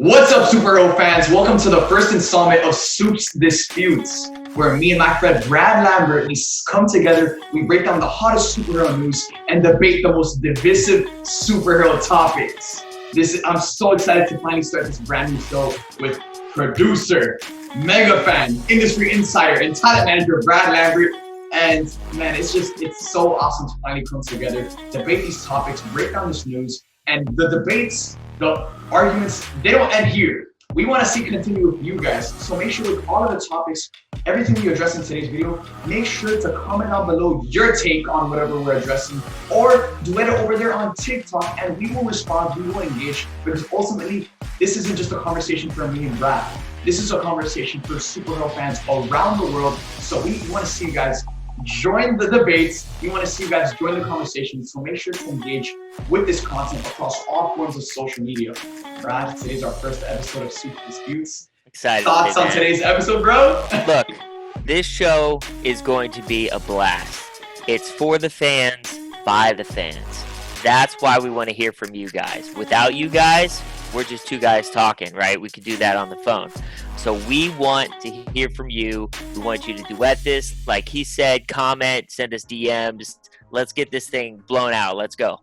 What's up, superhero fans? Welcome to the first installment of Supes Disputes, where me and my friend Brad Lambert, we come together, we break down the hottest superhero news and debate the most divisive superhero topics. I'm so excited to finally start this brand new show with producer, mega fan, industry insider, and talent manager Brad Lambert. And man, it's so awesome to finally come together, debate these topics, break down this news, and the debates, the arguments, they don't end here. We want to see continue with you guys. So make sure with all of the topics, everything we address in today's video, make sure to comment down below your take on whatever we're addressing, or duet it over there on TikTok and we will respond, we will engage, because ultimately, this isn't just a conversation for me and Brad. This is a conversation for superhero fans around the world. So we want to see you guys join the debates. We want to see you guys join the conversation. So make sure to engage with this content across all forms of social media. Brad, today's our first episode of Supes Disputes. Excited. Thoughts on today's episode, bro? Look, this show is going to be a blast. It's for the fans, by the fans. That's why we want to hear from you guys. Without you guys, we're just two guys talking, right? We could do that on the phone. So we want to hear from you. We want you to duet this. Like he said, comment, send us DMs. Let's get this thing blown out. Let's go.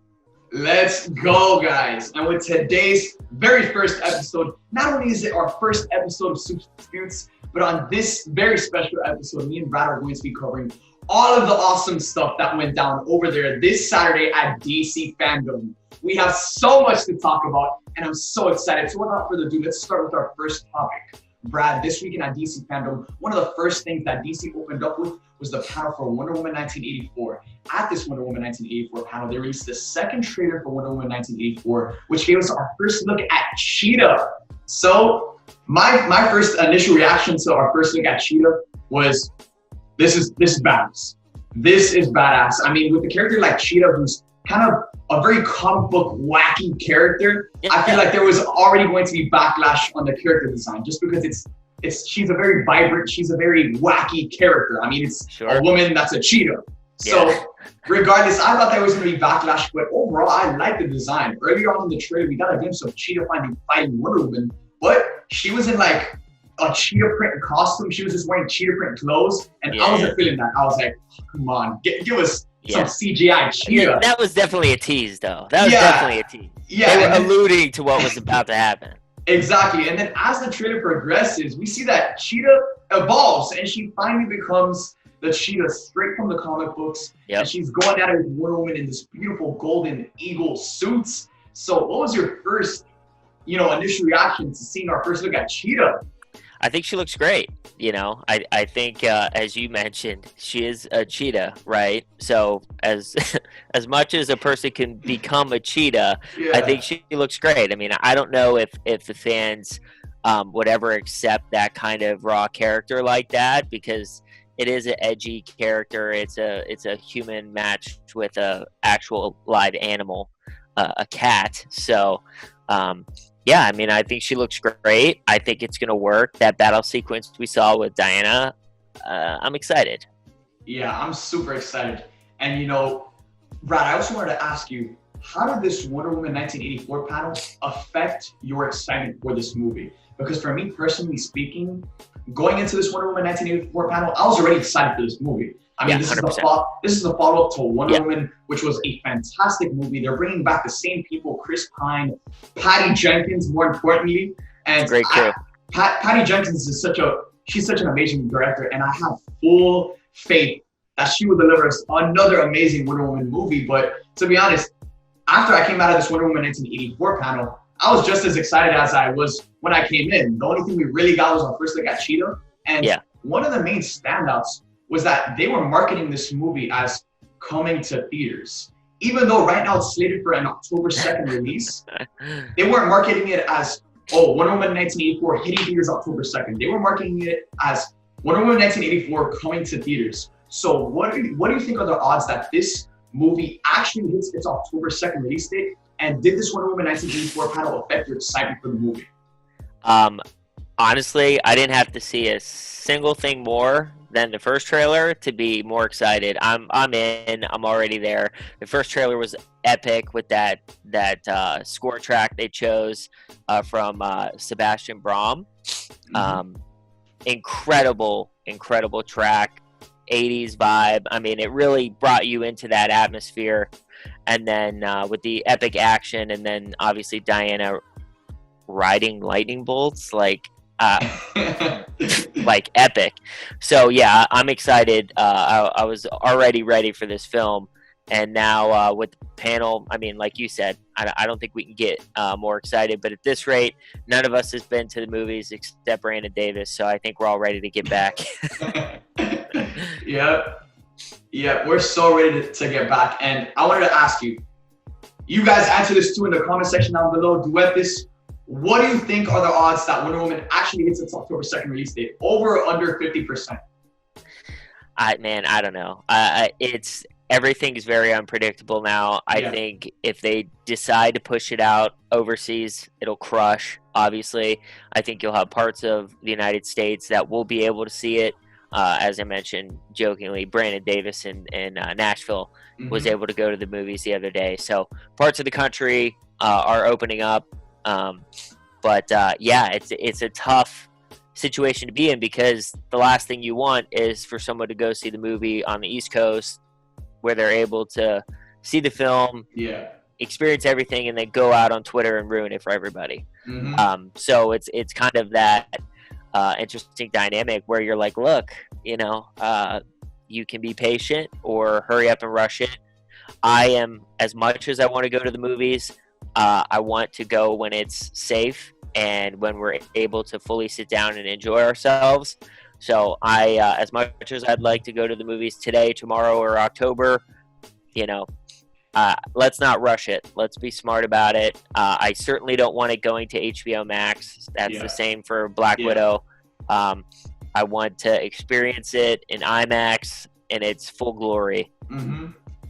Let's go, guys. And with today's very first episode, not only is it our first episode of Supes Disputes, but on this very special episode, me and Brad are going to be covering all of the awesome stuff that went down over there this Saturday at DC Fandome. We have so much to talk about, and I'm so excited. So without further ado, let's start with our first topic. Brad, this weekend at DC Fandome, one of the first things that DC opened up with was the panel for Wonder Woman 1984. At this Wonder Woman 1984 panel, they released the second trailer for Wonder Woman 1984, which gave us our first look at Cheetah. So my first initial reaction to our first look at Cheetah was, this is badass. This is badass. I mean, with a character like Cheetah, who's kind of a very comic book wacky character, I feel like there was already going to be backlash on the character design, just because she's a very vibrant, she's a very wacky character. I mean, it's a woman that's a cheetah. So regardless, I thought there was going to be backlash, but overall, I like the design. Earlier on in the trailer, we got a glimpse of Cheetah fighting Wonder Woman, but she was in like a cheetah print costume. She was just wearing cheetah print clothes, and I wasn't feeling that. I was like, come on, give us some CGI cheetah. That was definitely a tease, though. That was definitely a tease. Yeah, they were alluding to what was about to happen. Exactly. And then as the trailer progresses, we see that Cheetah evolves, and she finally becomes the Cheetah straight from the comic books. And she's going at it with Wonder Woman in this beautiful golden eagle suits. So what was your first, initial reaction to seeing our first look at Cheetah? I think she looks great. I think, as you mentioned, she is a cheetah, right? So as much as a person can become a cheetah, I think she looks great. I mean, I don't know if the fans would ever accept that kind of raw character like that, because it is an edgy character. It's a human matched with a actual live animal, a cat. So, yeah, I mean, I think she looks great. I think it's going to work. That battle sequence we saw with Diana, I'm excited. Yeah, I'm super excited. And, Brad, I also wanted to ask you, how did this Wonder Woman 1984 panel affect your excitement for this movie? Because for me, personally speaking, going into this Wonder Woman 1984 panel, I was already excited for this movie. I mean, this is the follow-up to Wonder Woman, which was a fantastic movie. They're bringing back the same people, Chris Pine, Patty Jenkins, more importantly. And great crew. Patty Jenkins is such an amazing director, and I have full faith that she will deliver us another amazing Wonder Woman movie. But to be honest, after I came out of this Wonder Woman 1984 panel, I was just as excited as I was when I came in. The only thing we really got was our first look at Cheetah. And one of the main standouts was that they were marketing this movie as coming to theaters. Even though right now it's slated for an October 2nd release, they weren't marketing it as, Wonder Woman 1984 hitting theaters October 2nd. They were marketing it as Wonder Woman 1984 coming to theaters. So what do you think are the odds that this movie actually hits its October 2nd release date? And did this Wonder Woman 1984 panel affect your excitement for the movie? Honestly, I didn't have to see a single thing more than the first trailer to be more excited. I'm in. I'm already there. The first trailer was epic with that score track they chose from Sebastian Brahm. Mhm. Incredible track, 80s vibe. I mean, it really brought you into that atmosphere. And then with the epic action, and then obviously Diana riding lightning bolts, uh, like epic. So yeah, I'm excited. I was already ready for this film, and now with the panel, I mean, like you said, I don't think we can get more excited. But at this rate, none of us has been to the movies except Brandon Davis, so I think we're all ready to get back. Yep. Yeah, we're so ready to get back. And I wanted to ask you, you guys answer this too in the comment section down below. Duet this. What do you think are the odds that Wonder Woman actually hits its October 2nd release date? Over or under 50%? I don't know. It's everything is very unpredictable now. I think if they decide to push it out overseas, it'll crush. Obviously, I think you'll have parts of the United States that will be able to see it. As I mentioned jokingly, Brandon Davis in Nashville was able to go to the movies the other day. So parts of the country are opening up. Yeah, it's a tough situation to be in, because the last thing you want is for someone to go see the movie on the East Coast where they're able to see the film, experience everything, and then go out on Twitter and ruin it for everybody. So it's kind of that interesting dynamic where you're like, look, you can be patient or hurry up and rush it. I am, as much as I want to go to the movies, I want to go when it's safe and when we're able to fully sit down and enjoy ourselves. So as much as I'd like to go to the movies today, tomorrow, or October, let's not rush it. Let's be smart about it. I certainly don't want it going to HBO Max. That's the same for Black Widow. I want to experience it in IMAX in its full glory.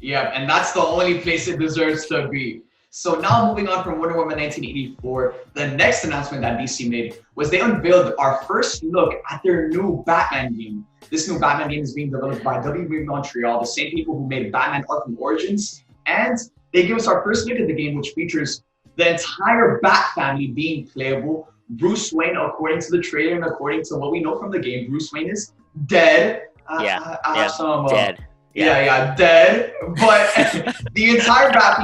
Yeah, and that's the only place it deserves to be. So now moving on from Wonder Woman 1984, the next announcement that DC made was they unveiled our first look at their new Batman game. This new Batman game is being developed by WB Montreal, the same people who made Batman Arkham Origins. And they give us our first look at the game, which features the entire Bat family being playable. Bruce Wayne, according to the trailer and according to what we know from the game, Bruce Wayne is dead. Dead. Dead. But the entire Bat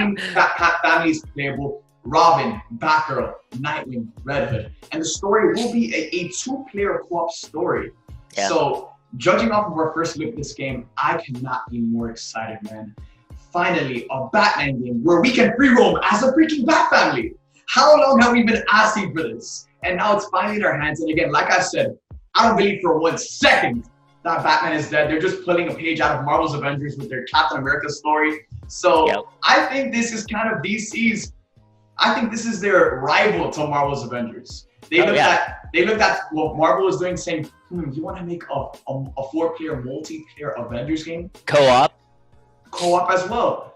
family is playable. Robin, Batgirl, Nightwing, Red Hood. And the story will be a two-player co-op story. Yeah. So, judging off of our first look at this game, I cannot be more excited, man. Finally, a Batman game where we can free roam as a freaking Bat family. How long have we been asking for this? And now it's finally in our hands. And again, like I said, I don't believe for 1 second that Batman is dead. They're just pulling a page out of Marvel's Avengers with their Captain America story. So I think this is kind of DC's, I think this is their rival to Marvel's Avengers. They looked at what Marvel was doing, saying, you want to make a 4-player multiplayer Avengers game? Co-op As well.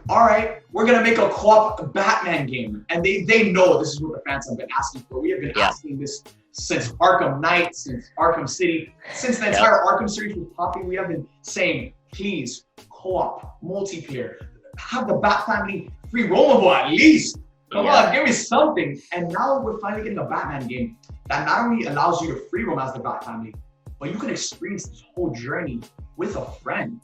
All right, we're going to make a co-op Batman game. And they know this is what the fans have been asking for. We have been asking this since Arkham Knight, since Arkham City, since the entire Arkham series was popping. We have been saying, please, co-op, multiplayer, have the Bat family free roamable at least. Come on, give me something. And now we're finally getting a Batman game that not only allows you to free roam as the Bat family, but you can experience this whole journey with a friend.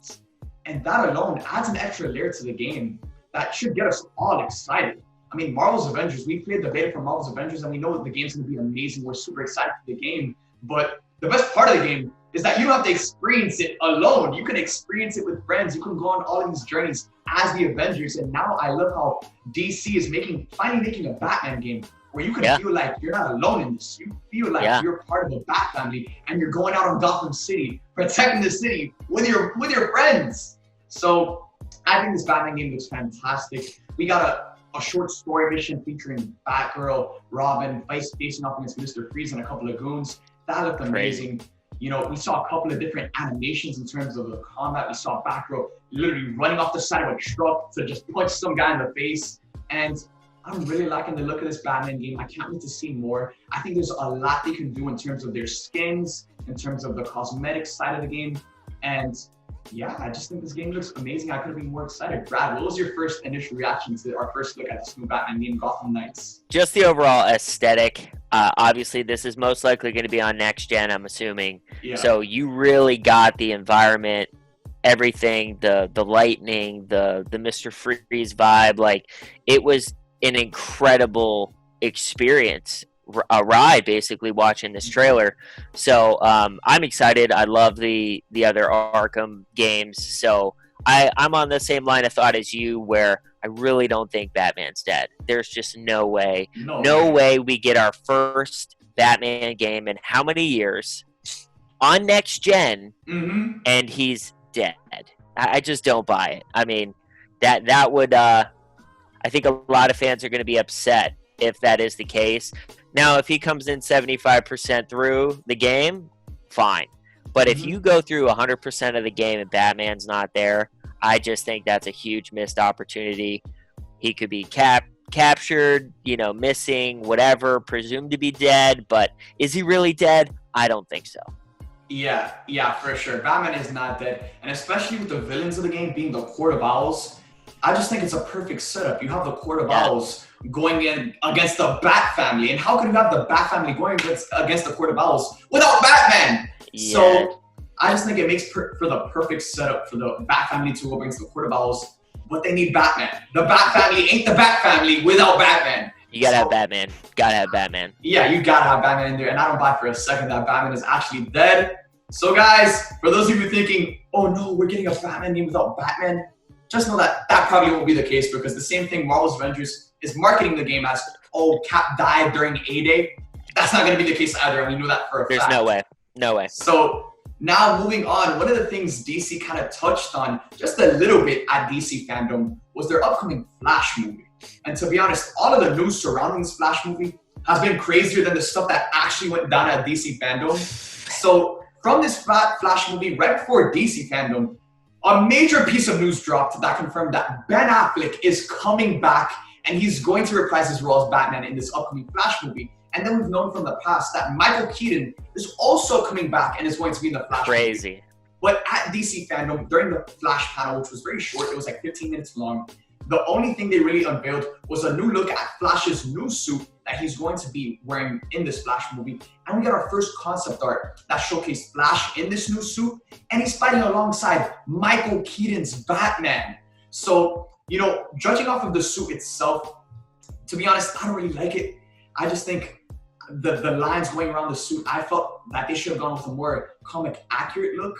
And that alone adds an extra layer to the game that should get us all excited. I mean, Marvel's Avengers, we played the beta for Marvel's Avengers and we know that the game's gonna be amazing. We're super excited for the game. But the best part of the game is that you don't have to experience it alone. You can experience it with friends. You can go on all of these journeys as the Avengers. And now I love how DC is finally making a Batman game where you can feel like you're not alone in this. You feel like you're part of the Bat family and you're going out on Gotham City, protecting the city with your friends. So I think this Batman game looks fantastic. We got a short story mission featuring Batgirl, Robin, facing off against Mr. Freeze and a couple of goons. That looked amazing. You know, we saw a couple of different animations in terms of the combat. We saw Batgirl literally running off the side of a truck to just punch some guy in the face. And I'm really liking the look of this Batman game. I can't wait to see more. I think there's a lot they can do in terms of their skins, in terms of the cosmetic side of the game. And yeah, I just think this game looks amazing. I couldn't be more excited. Brad, what was your first initial reaction to our first look at this new Batman game, Gotham Knights? Just the overall aesthetic. Obviously, this is most likely going to be on next gen, I'm assuming. Yeah. So you really got the environment, everything, the lightning, the Mr. Freeze vibe. Like, it was an incredible experience, a ride basically watching this trailer. So I'm excited. I love the other Arkham games. So I'm on the same line of thought as you, where I really don't think Batman's dead. There's just no way. No way we get our first Batman game in how many years on next gen, and he's dead. I just don't buy it. I mean, that would I think a lot of fans are going to be upset if that is the case. Now, if he comes in 75% through the game, fine. But if you go through 100% of the game and Batman's not there, I just think that's a huge missed opportunity. He could be captured, missing, whatever, presumed to be dead. But is he really dead? I don't think so. Yeah, for sure. Batman is not dead. And especially with the villains of the game being the Court of Owls, I just think it's a perfect setup. You have the Court of Owls going in against the Bat family. And how can you have the Bat family going against the Court of Owls without Batman? Yeah. So I just think it makes for the perfect setup for the Bat family to go against the Court of Owls. But they need Batman. The Bat family ain't the Bat family without Batman. You gotta have Batman. Gotta have Batman. Yeah, you gotta have Batman in there. And I don't buy for a second that Batman is actually dead. So guys, for those of you thinking, oh no, we're getting a Batman game without Batman, just know that probably won't be the case, because the same thing Marvel's Avengers is marketing the game as, oh, Cap died during A-Day. That's not going to be the case either, and we know that for a fact. There's no way. No way. So now moving on, one of the things DC kind of touched on just a little bit at DC Fandome was their upcoming Flash movie. And to be honest, all of the news surrounding this Flash movie has been crazier than the stuff that actually went down at DC Fandome. So from this Flash movie, right before DC Fandome, a major piece of news dropped that confirmed that Ben Affleck is coming back and he's going to reprise his role as Batman in this upcoming Flash movie. And then we've known from the past that Michael Keaton is also coming back and is going to be in the Flash movie. But at DC Fandome, during the Flash panel, which was very short, it was like 15 minutes long, the only thing they really unveiled was a new look at Flash's new suit that he's going to be wearing in this Flash movie. And we got our first concept art that showcased Flash in this new suit, and he's fighting alongside Michael Keaton's Batman. So, judging off of the suit itself, to be honest, I don't really like it. I just think the lines going around the suit, I felt that they should have gone with a more comic accurate look.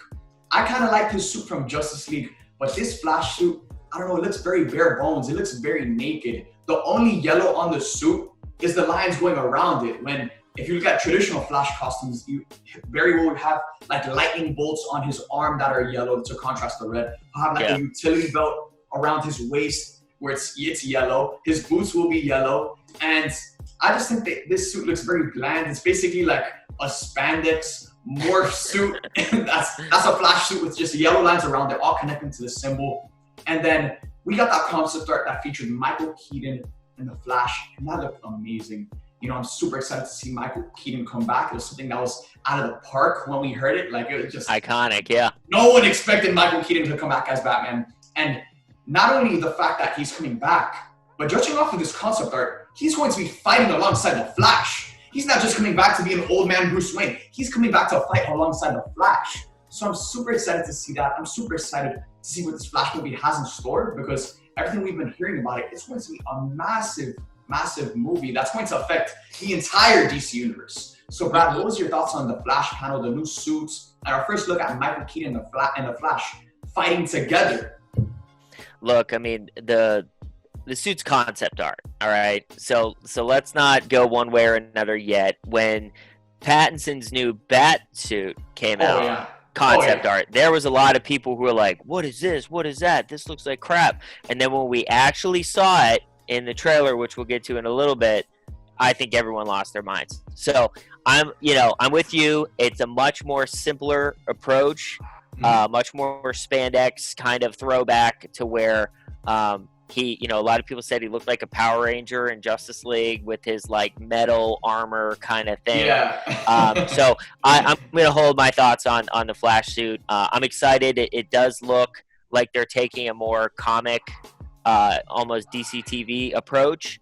I kind of like his suit from Justice League, but this Flash suit, I don't know, it looks very bare bones. It looks very naked. The only yellow on the suit is the lines going around it. When, if you look at traditional Flash costumes, you very well would have like lightning bolts on his arm that are yellow to contrast the red. He'll have like a utility belt around his waist where it's yellow. His boots will be yellow. And I just think that this suit looks very bland. It's basically like a spandex morph suit. that's a Flash suit with just yellow lines around it, all connecting to the symbol. And then we got that concept art that featured Michael Keaton and the Flash, and that looked amazing. I'm super excited to see Michael Keaton come back. It was something that was out of the park when we heard it. Like, it was just iconic, yeah. No one expected Michael Keaton to come back as Batman. And not only the fact that he's coming back, but judging off of this concept art, he's going to be fighting alongside the Flash. He's not just coming back to be an old man Bruce Wayne. He's coming back to fight alongside the Flash. So I'm super excited to see that. I'm super excited to see what this Flash movie has in store, because everything we've been hearing about it, it's going to be a massive movie that's going to affect the entire DC universe. So Brad, what was your thoughts on the Flash panel, the new suits, and our first look at Michael Keaton and the Flash fighting together? Look, I mean, the suit's concept art, all right? So let's not go one way or another yet. When Pattinson's new bat suit came out, concept art, there was a lot of people who were like, what is this? What is that? This looks like crap. And then when we actually saw it in the trailer, which we'll get to in a little bit, I think everyone lost their minds. So I'm with you. It's a much more simpler approach, much more spandex kind of throwback to where a lot of people said he looked like a Power Ranger in Justice League with his like metal armor kind of thing. Yeah. So I'm going to hold my thoughts on the Flash suit. I'm excited. It does look like they're taking a more comic, almost DC TV approach.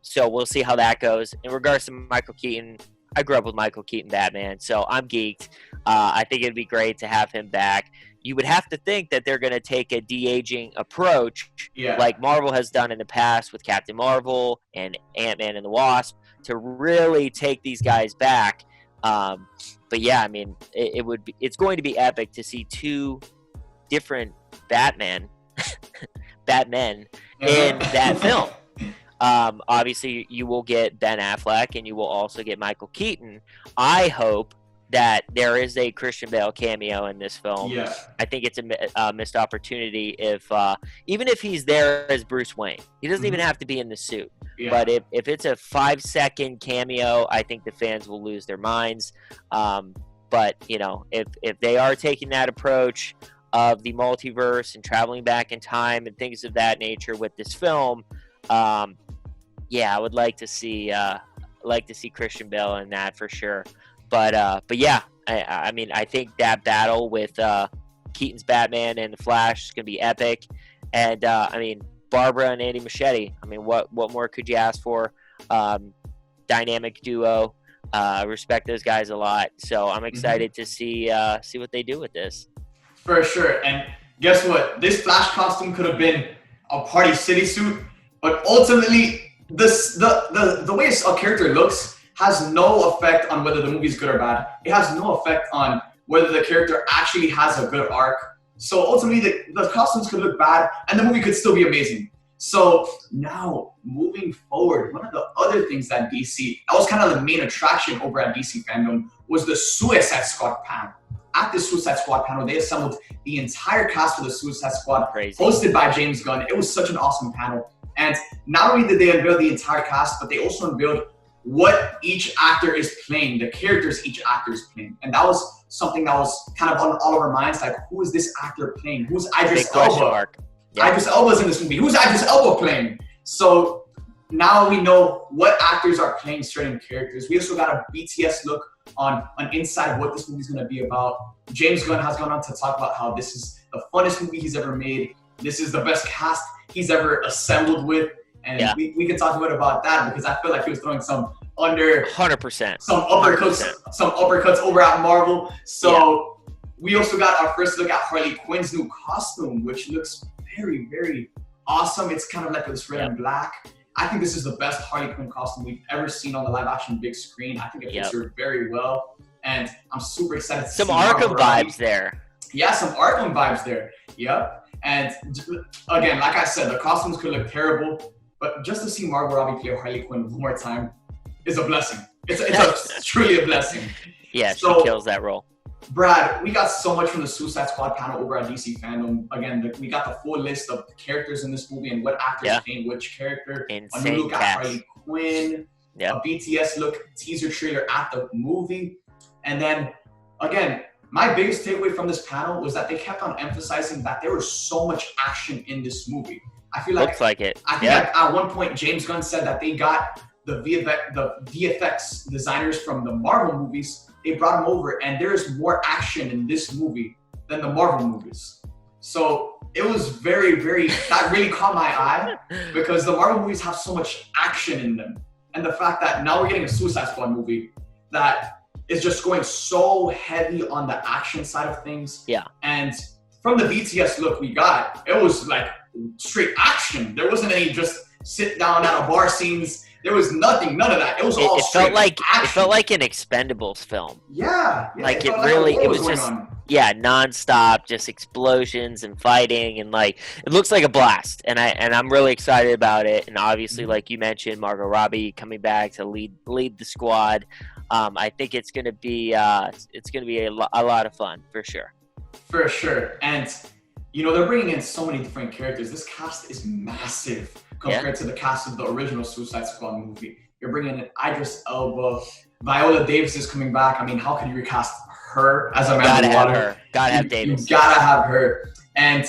So we'll see how that goes. In regards to Michael Keaton, I grew up with Michael Keaton Batman, so I'm geeked. I think it'd be great to have him back. You would have to think that they're going to take a de-aging approach like Marvel has done in the past with Captain Marvel and Ant-Man and the Wasp to really take these guys back. But yeah, I mean, it's going to be epic to see two different Batmen in that film. Obviously, you will get Ben Affleck and you will also get Michael Keaton. I hope that there is a Christian Bale cameo in this film. Yeah. I think it's a missed opportunity if even if he's there as Bruce Wayne. He doesn't even have to be in the suit. Yeah. But if it's a 5-second cameo, I think the fans will lose their minds. But, if they are taking that approach of the multiverse and traveling back in time and things of that nature with this film, I would like to see Christian Bale in that for sure. But yeah, I mean, I think that battle with Keaton's Batman and the Flash is gonna be epic. And I mean, Barbara and Andy Muschietti. I mean, what more could you ask for? Dynamic duo. Respect those guys a lot. So I'm excited to see what they do with this. For sure. And guess what? This Flash costume could have been a Party City suit, but ultimately, the way a character looks has no effect on whether the movie's good or bad. It has no effect on whether the character actually has a good arc. So ultimately, the costumes could look bad, and the movie could still be amazing. So now, moving forward, one of the other things that was kind of the main attraction over at DC Fandome, was the Suicide Squad panel. At the Suicide Squad panel, they assembled the entire cast of the Suicide Squad, hosted by James Gunn. It was such an awesome panel. And not only did they unveil the entire cast, but they also unveiled what each actor is playing, the characters each actor is playing. And that was something that was kind of on all of our minds, like, who is this actor playing? Who's Idris Elba? Yeah. Idris Elba's in this movie. Who's Idris Elba playing? So now we know what actors are playing certain characters. We also got a BTS look on inside of what this movie's going to be about. James Gunn has gone on to talk about how this is the funnest movie he's ever made. This is the best cast he's ever assembled with. And we can talk about that, because I feel like he was throwing some 100%. Some uppercuts over at Marvel. So we also got our first look at Harley Quinn's new costume, which looks very, very awesome. It's kind of like this red and black. I think this is the best Harley Quinn costume we've ever seen on the live action big screen. I think it fits her very well. And I'm super excited to see some Arkham vibes there. Yeah, some Arkham vibes there. Yep. And again, like I said, the costumes could look terrible, but just to see Margot Robbie play Harley Quinn one more time is a blessing. It's truly a blessing. Yeah, so, she kills that role. Brad, we got so much from the Suicide Squad panel over at DC Fandome. Again, we got the full list of the characters in this movie and what actors playing which character. Insane a new look cast. at Harley Quinn, a BTS look teaser trailer at the movie. And then, again, my biggest takeaway from this panel was that they kept on emphasizing that there was so much action in this movie. I feel like, looks like it. I think at one point, James Gunn said that they got the VFX designers from the Marvel movies. They brought them over, and there is more action in this movie than the Marvel movies. So it was very, very, that really caught my eye, because the Marvel movies have so much action in them. And the fact that now we're getting a Suicide Squad movie that is just going so heavy on the action side of things. Yeah. And from the BTS look we got, it was like straight action. There wasn't any just sit down at a bar scenes. There was nothing, none of that. It was all straight action. It felt like an Expendables film. Yeah. Like it was just nonstop, just explosions and fighting, and like it looks like a blast. And I'm really excited about it. And obviously, like you mentioned, Margot Robbie coming back to lead the squad. I think it's gonna be a lot of fun for sure. For sure. And they're bringing in so many different characters. This cast is massive compared to the cast of the original Suicide Squad movie. You're bringing in Idris Elba. Viola Davis is coming back. I mean, how could you recast her as Amanda Waller? Gotta have Davis. You gotta have her. And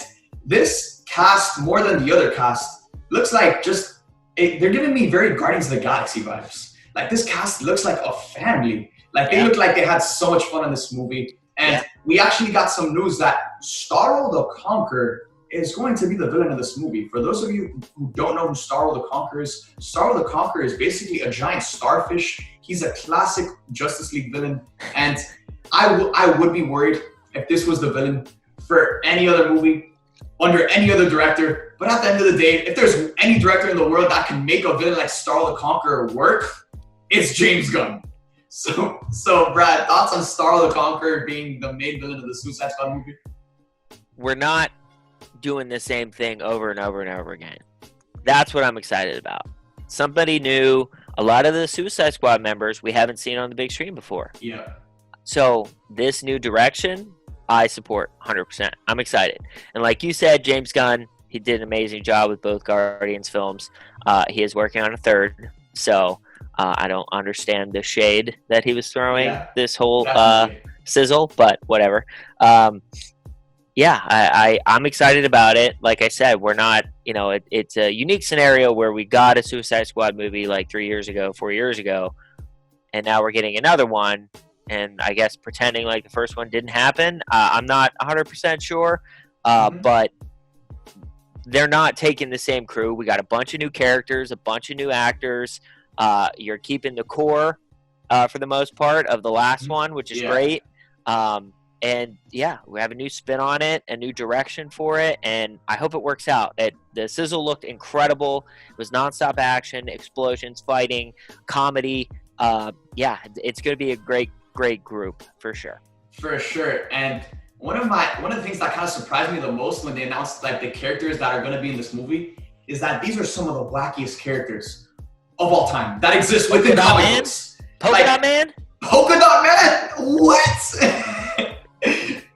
this cast, more than the other cast, looks like they're giving me very Guardians of the Galaxy vibes. Like, this cast looks like a family. Like, they look like they had so much fun in this movie. And we actually got some news that Starro the Conqueror is going to be the villain of this movie. For those of you who don't know who Starro the Conqueror is basically a giant starfish. He's a classic Justice League villain. And I would be worried if this was the villain for any other movie, under any other director. But at the end of the day, if there's any director in the world that can make a villain like Starro the Conqueror work, it's James Gunn. So Brad, thoughts on Starro the Conqueror being the main villain of the Suicide Squad movie? We're not doing the same thing over and over and over again. That's what I'm excited about. Somebody new. A lot of the Suicide Squad members we haven't seen on the big screen before. Yeah. So this new direction, I support 100%. I'm excited. And like you said, James Gunn, he did an amazing job with both Guardians films. He is working on a third. So I don't understand the shade that he was throwing this whole sizzle, but whatever. I'm excited about it. Like I said, we're not, it's a unique scenario where we got a Suicide Squad movie like 4 years ago, and now we're getting another one, and I guess pretending like the first one didn't happen. I'm not 100% sure, but they're not taking the same crew. We got a bunch of new characters, a bunch of new actors. You're keeping the core for the most part of the last one, which is great. And we have a new spin on it, a new direction for it, and I hope it works out. The sizzle looked incredible. It was nonstop action, explosions, fighting, comedy. It's going to be a great group for sure. For sure. And one of the things that kind of surprised me the most when they announced like the characters that are going to be in this movie is that these are some of the wackiest characters of all time that exist within comic books. Polka Dot Man? Polka Dot Man? What?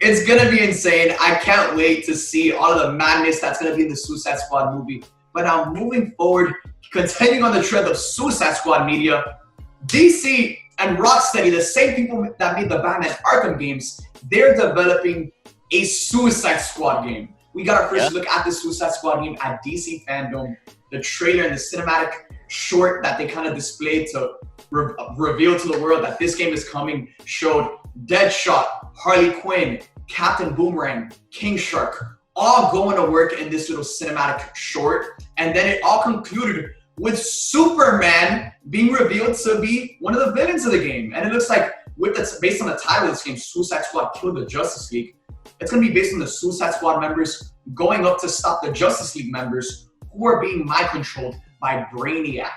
It's gonna be insane. I can't wait to see all of the madness that's gonna be in the Suicide Squad movie. But now moving forward, continuing on the trend of Suicide Squad media, DC and Rocksteady, the same people that made the Batman Arkham games, they're developing a Suicide Squad game. We got our first look at the Suicide Squad game at DC Fandome. The trailer and the cinematic short that they kind of displayed to reveal to the world that this game is coming showed Deadshot, Harley Quinn, Captain Boomerang, King Shark, all going to work in this little cinematic short. And then it all concluded with Superman being revealed to be one of the villains of the game. And it looks like, based on the title of this game, Suicide Squad Kill the Justice League, it's going to be based on the Suicide Squad members going up to stop the Justice League members who are being mind-controlled by Brainiac.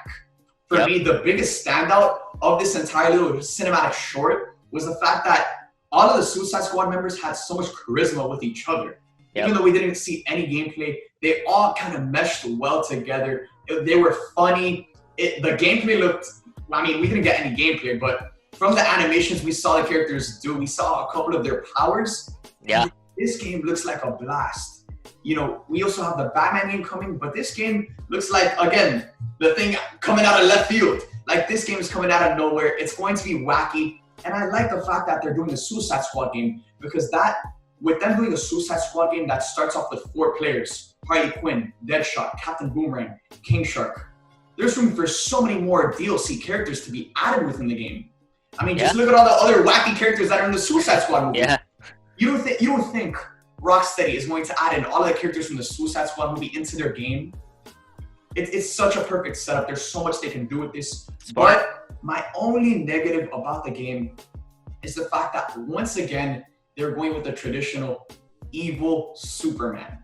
For me, the biggest standout of this entire little cinematic short was the fact that all of the Suicide Squad members had so much charisma with each other. Even though we didn't see any gameplay, they all kind of meshed well together. They were funny. The gameplay looked, we didn't get any gameplay, but from the animations we saw the characters do, we saw a couple of their powers. Yeah. This game looks like a blast. We also have the Batman game coming, but this game looks like, again, the thing coming out of left field. Like, this game is coming out of nowhere. It's going to be wacky. And I like the fact that they're doing a Suicide Squad game, because with them doing a Suicide Squad game that starts off with 4 players, Harley Quinn, Deadshot, Captain Boomerang, King Shark, there's room for so many more DLC characters to be added within the game. Just look at all the other wacky characters that are in the Suicide Squad movie. Yeah. You don't think Rocksteady is going to add in all of the characters from the Suicide Squad movie into their game? It's such a perfect setup. There's so much they can do with this. But my only negative about the game is the fact that, once again, they're going with the traditional evil Superman.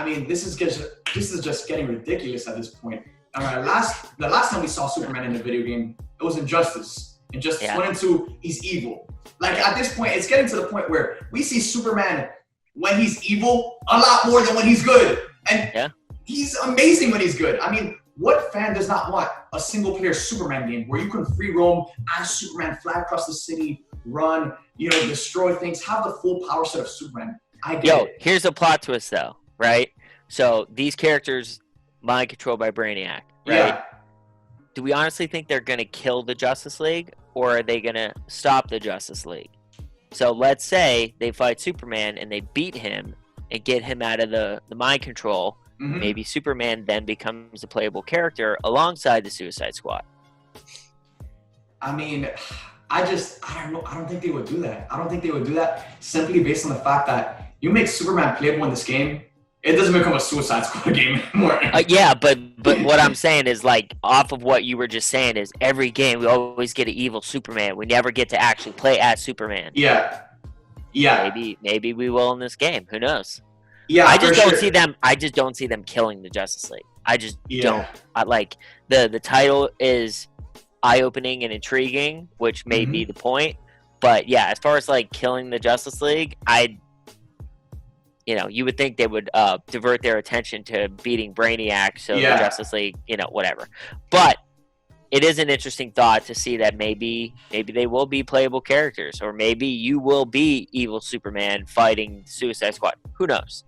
This is just getting ridiculous at this point. The last time we saw Superman in a video game, it was Injustice. Injustice 1 and 2, he's evil. Like, at this point, it's getting to the point where we see Superman when he's evil a lot more than when he's good. And he's amazing when he's good. What fan does not want a single-player Superman game where you can free roam as Superman, fly across the city, run, destroy things, have the full power set of Superman? I get it. Here's a plot twist, though, right? So these characters mind controlled by Brainiac, right? Yeah. Do we honestly think they're going to kill the Justice League, or are they going to stop the Justice League? So let's say they fight Superman and they beat him and get him out of the mind control, maybe Superman then becomes a playable character alongside the Suicide Squad. I mean, I don't know. I don't think they would do that. I don't think they would do that simply based on the fact that you make Superman playable in this game, it doesn't become a Suicide Squad game anymore. Yeah, but what I'm saying is, like, off of what you were just saying, is every game we always get an evil Superman. We never get to actually play as Superman. Yeah. Maybe we will in this game. Who knows? Yeah, I just don't see them. I just don't see them killing the Justice League. I just don't. I like the title is eye-opening and intriguing, which may be the point. But yeah, as far as like killing the Justice League, you would think they would divert their attention to beating Brainiac, so the Justice League, whatever. But it is an interesting thought to see that maybe they will be playable characters, or maybe you will be evil Superman fighting Suicide Squad. Who knows?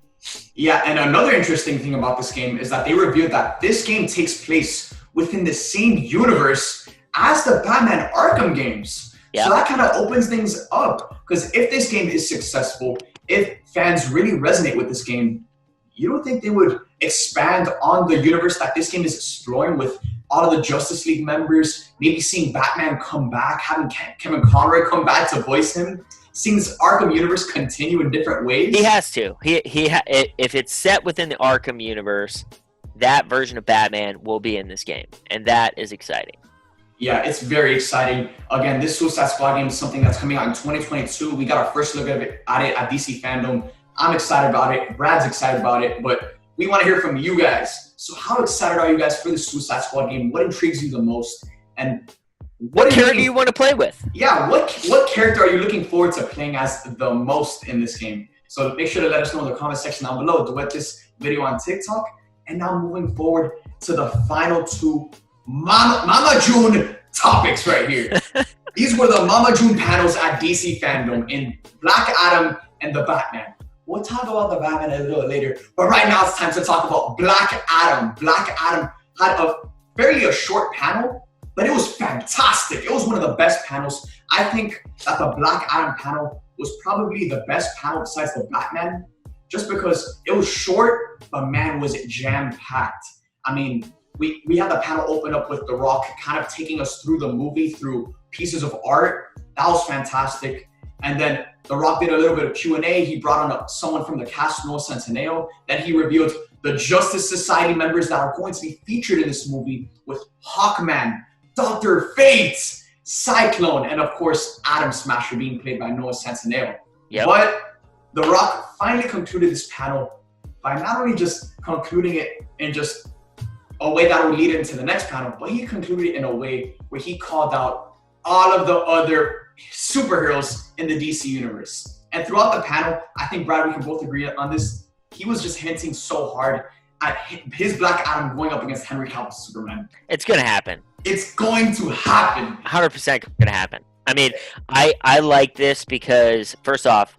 Yeah, and another interesting thing about this game is that they revealed that this game takes place within the same universe as the Batman Arkham games. Yep. So that kind of opens things up, because if this game is successful, if fans really resonate with this game, you don't think they would expand on the universe that this game is exploring with all of the Justice League members, maybe seeing Batman come back, having Kevin Conroy come back to voice him, seeing this Arkham universe continue in different ways? He has to. If it's set within the Arkham universe, that version of Batman will be in this game, and that is exciting. Yeah, it's very exciting. Again, this Suicide Squad game is something that's coming out in 2022. We got our first look at it at DC Fandome. I'm excited about it. Brad's excited about it, but we want to hear from you guys. So how excited are you guys for the Suicide Squad game? What intrigues you the most? And what character do you want to play with? Yeah, what character are you looking forward to playing as the most in this game? So make sure to let us know in the comment section down below. Duet this video on TikTok. And now moving forward to the final two Mama June topics right here. These were the Mama June panels at DC Fandome in Black Adam and the Batman. We'll talk about the Batman a little later, but right now it's time to talk about Black Adam. Black Adam had a short panel, but it was fantastic. It was one of the best panels. I think that the Black Adam panel was probably the best panel besides the Batman, just because it was short, but man, was it jam-packed. I mean, we had the panel open up with The Rock kind of taking us through the movie, through pieces of art. That was fantastic. And then The Rock did a little bit of Q&A. He brought on someone from the cast, Noah Centineo. Then he revealed the Justice Society members that are going to be featured in this movie, with Hawkman, Dr. Fate, Cyclone, and of course, Atom Smasher being played by Noah Centineo. Yep. But The Rock finally concluded this panel by not only just concluding it in just a way that will lead into the next panel, but he concluded it in a way where he called out all of the other superheroes in the DC universe. And throughout the panel, I think, Brad, we can both agree on this, he was just hinting so hard at his Black Adam going up against Henry Cavill's Superman. It's going to happen. It's going to happen. 100% going to happen. I mean, I like this because, first off,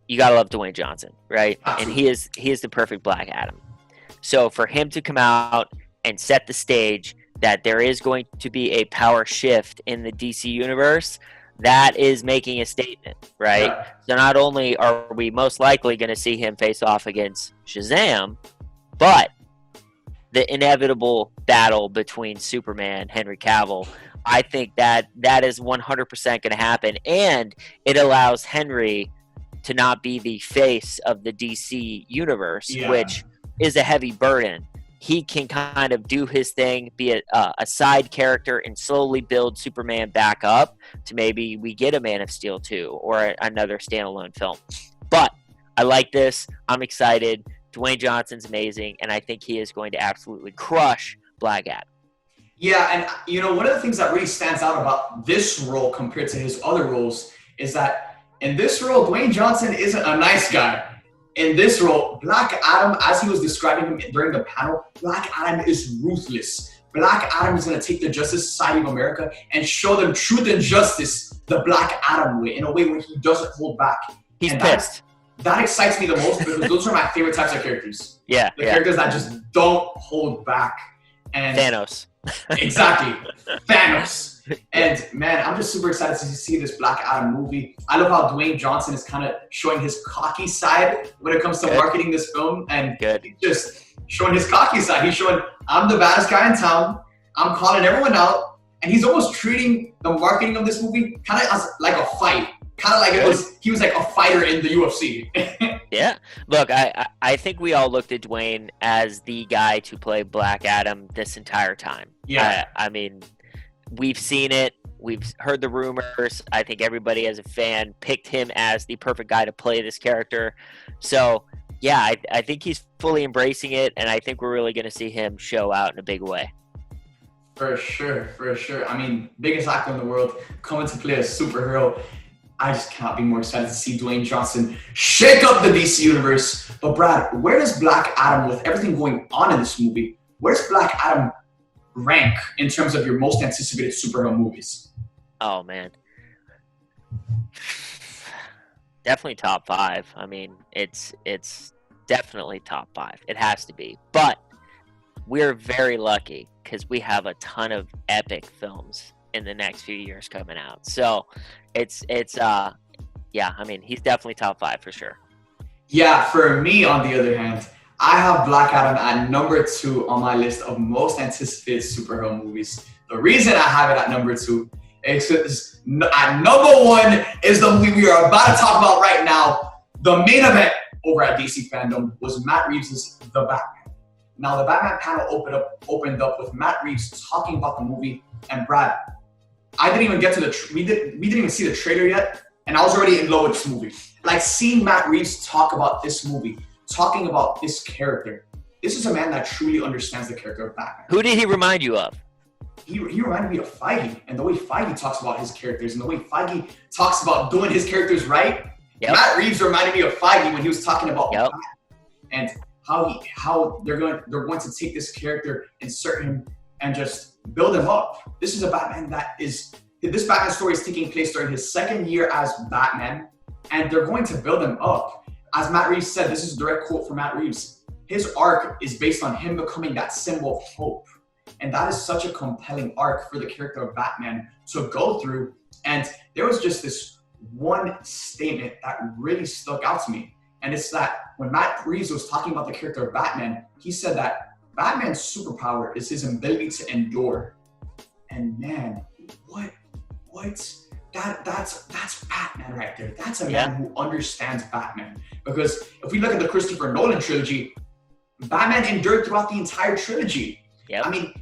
you got to love Dwayne Johnson, right? Absolutely. And he is the perfect Black Adam. So for him to come out and set the stage that there is going to be a power shift in the DC universe, that is making a statement, right? Yeah. So not only are we most likely going to see him face off against Shazam, but the inevitable battle between Superman, Henry Cavill, I think that is 100% going to happen. And it allows Henry to not be the face of the DC universe, which is a heavy burden. He can kind of do his thing, be a side character, and slowly build Superman back up to maybe we get a Man of Steel 2 or another standalone film. But I like this. I'm excited. Dwayne Johnson's amazing, and I think he is going to absolutely crush Black Adam. Yeah, and one of the things that really stands out about this role compared to his other roles is that in this role, Dwayne Johnson isn't a nice guy. In this role, Black Adam, as he was describing him during the panel, Black Adam is ruthless. Black Adam is going to take the Justice Society of America and show them truth and justice the Black Adam way, in a way where he doesn't hold back. He's pissed. That excites me the most, because those are my favorite types of characters. Yeah. The characters that just don't hold back. And Thanos. Exactly. Thanos. And man, I'm just super excited to see this Black Adam movie. I love how Dwayne Johnson is kind of showing his cocky side when it comes to marketing this film. And he's just showing his cocky side. He's showing, I'm the baddest guy in town. I'm calling everyone out. And he's almost treating the marketing of this movie kind of as like a fight. Kind of like he was like a fighter in the UFC. Yeah. Look, I think we all looked at Dwayne as the guy to play Black Adam this entire time. Yeah. I mean, we've seen it. We've heard the rumors. I think everybody as a fan picked him as the perfect guy to play this character. So, yeah, I think he's fully embracing it, and I think we're really going to see him show out in a big way. For sure. I mean, biggest actor in the world coming to play a superhero. I just cannot be more excited to see Dwayne Johnson shake up the DC universe. But Brad, where does Black Adam, with everything going on in this movie, where's Black Adam rank in terms of your most anticipated superhero movies? Oh, man. Definitely top 5. I mean, it's definitely top 5. It has to be. But we're very lucky because we have a ton of epic films in the next few years coming out. So yeah, I mean, he's definitely top 5 for sure. Yeah, for me, on the other hand, I have Black Adam at number 2 on my list of most anticipated superhero movies. The reason I have it at number 2 is because at number 1 is the movie we are about to talk about right now. The main event over at DC Fandome was Matt Reeves' The Batman. Now, the Batman panel opened up with Matt Reeves talking about the movie, and Brad, I didn't even get to we didn't even see the trailer yet, and I was already in love with this movie. Like, seeing Matt Reeves talk about this movie, talking about this character. This is a man that truly understands the character of Batman. Who did he remind you of? He reminded me of Feige, and the way Feige talks about his characters, and the way Feige talks about doing his characters right. Yep. Matt Reeves reminded me of Feige when he was talking about Batman, and how they're going to take this character, insert him, and just build him up. This is a Batman this Batman story is taking place during his second year as Batman, and they're going to build him up. As Matt Reeves said, this is a direct quote from Matt Reeves, his arc is based on him becoming that symbol of hope. And that is such a compelling arc for the character of Batman to go through. And there was just this one statement that really stuck out to me. And it's that when Matt Reeves was talking about the character of Batman, he said that Batman's superpower is his ability to endure. And man, that's Batman right there. That's a man who understands Batman. Because if we look at the Christopher Nolan trilogy, Batman endured throughout the entire trilogy. Yep. I mean,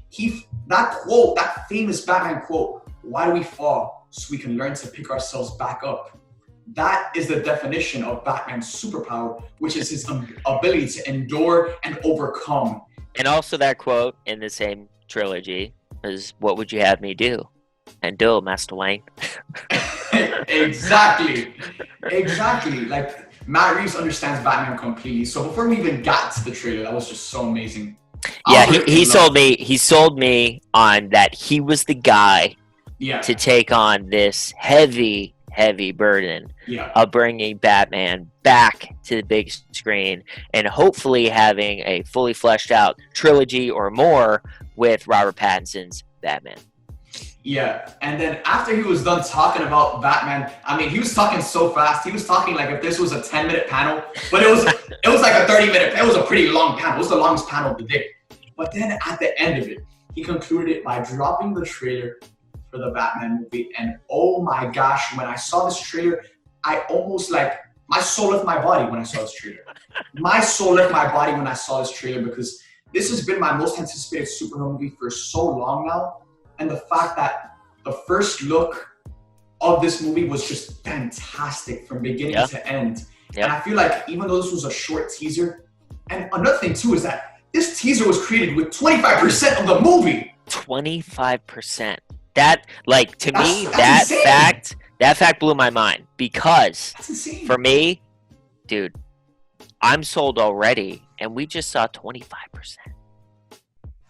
that famous Batman quote, "Why do we fall? So we can learn to pick ourselves back up." That is the definition of Batman's superpower, which is his ability to endure and overcome. And also that quote in the same trilogy is, "What would you have me do?" And do, Master Wayne. Exactly. Like, Matt Reeves understands Batman completely. So before we even got to the trailer, that was just so amazing. Yeah, he sold me on that he was the guy to take on this heavy burden of bringing Batman back to the big screen and hopefully having a fully fleshed out trilogy or more with Robert Pattinson's Batman. Yeah, and then after he was done talking about Batman, I mean, he was talking so fast. He was talking like if this was a 10-minute panel, but it was like a 30-minute. It was a pretty long panel. It was the longest panel of the day. But then at the end of it, he concluded it by dropping the trailer for the Batman movie. And oh my gosh, when I saw this trailer, I almost my soul left my body when I saw this trailer. My soul left my body when I saw this trailer because this has been my most anticipated superhero movie for so long now. And the fact that the first look of this movie was just fantastic from beginning to end. And I feel like even though this was a short teaser, and another thing too is that this teaser was created with 25% of the movie. 25%. That, like, to me, that fact blew my mind because for me, dude, I'm sold already, and we just saw 25%.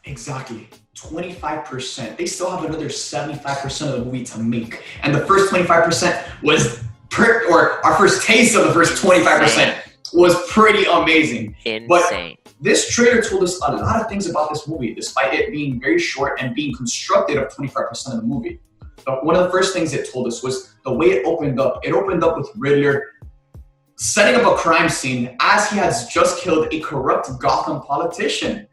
Exactly. 25%. They still have another 75% of the movie to make. And the first 25% was, our first taste of the first 25% was pretty amazing. Insane. this trailer told us a lot of things about this movie, despite it being very short and being constructed of 25% of the movie. But one of the first things it told us was the way it opened up. It opened up with Riddler setting up a crime scene as he has just killed a corrupt Gotham politician.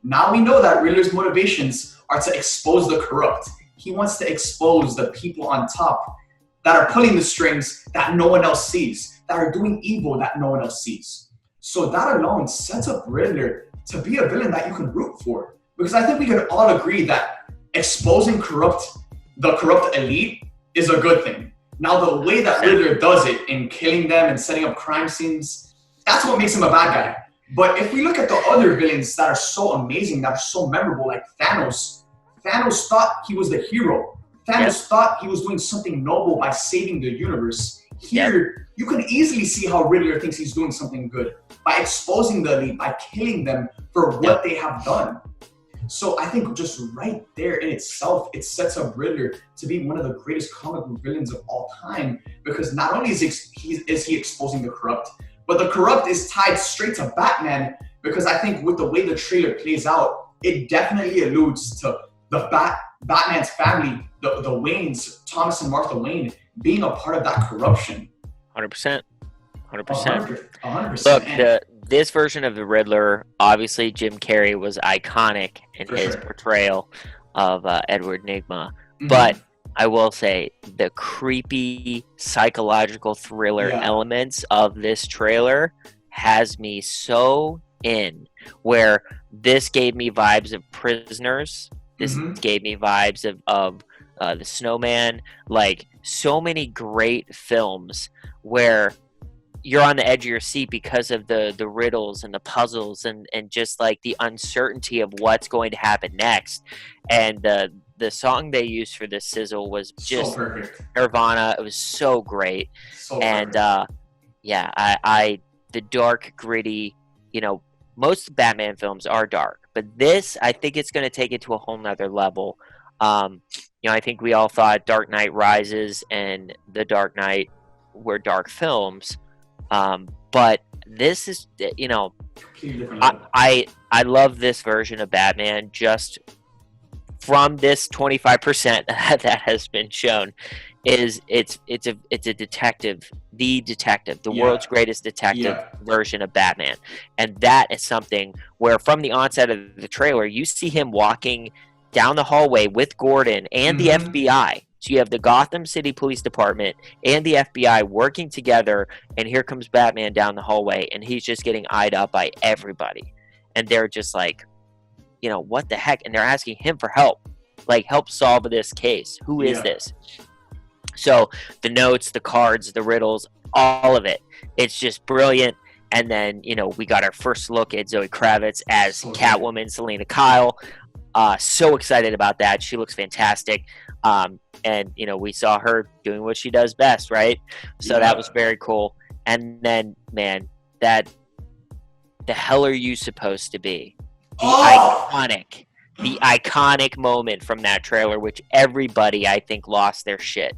Now we know that Riddler's motivations are to expose the corrupt. He wants to expose the people on top that are pulling the strings that no one else sees, that are doing evil that no one else sees. So that alone sets up Riddler to be a villain that you can root for. Because I think we can all agree that exposing the corrupt elite is a good thing. Now, the way that Riddler does it in killing them and setting up crime scenes, that's what makes him a bad guy. But if we look at the other villains that are so amazing, that are so memorable, like Thanos thought he was the hero. Thanos thought he was doing something noble by saving the universe. Here, you can easily see how Riddler thinks he's doing something good by exposing the elite, by killing them for what they have done. So I think just right there in itself, it sets up Riddler to be one of the greatest comic book villains of all time, because not only is he exposing the corrupt, but the corrupt is tied straight to Batman, because I think with the way the trailer plays out, it definitely alludes to the Batman's family, the Waynes, Thomas and Martha Wayne, being a part of that corruption. 100%. 100%. 100%. Look, this version of the Riddler, obviously Jim Carrey was iconic in his portrayal of Edward Nygma. Mm-hmm. But I will say the creepy psychological thriller elements of this trailer has me so in, where this gave me vibes of Prisoners. This gave me vibes of The Snowman. Like, so many great films where you're on the edge of your seat because of the riddles and the puzzles and just like the uncertainty of what's going to happen next. And the song they used for this sizzle was just so Nirvana. It was so great. The dark, gritty, most Batman films are dark, but this, I think it's going to take it to a whole nother level. I think we all thought Dark Knight Rises and The Dark Knight were dark films. But this is, I love this version of Batman just from this 25% that has been shown. It's a detective, the world's greatest detective version of Batman. And that is something where from the onset of the trailer, you see him walking down the hallway with Gordon and the FBI. So you have the Gotham City Police Department and the FBI working together, and here comes Batman down the hallway, and he's just getting eyed up by everybody. And they're just like, what the heck? And they're asking him for help. Like, help solve this case. Who is this? So the notes, the cards, the riddles, all of it. It's just brilliant. And then, we got our first look at Zoe Kravitz as Catwoman, Selena Kyle. So excited about that. She looks fantastic. And, we saw her doing what she does best, right? So that was very cool. And then, man, the hell are you supposed to be? The iconic moment from that trailer, which everybody, I think, lost their shit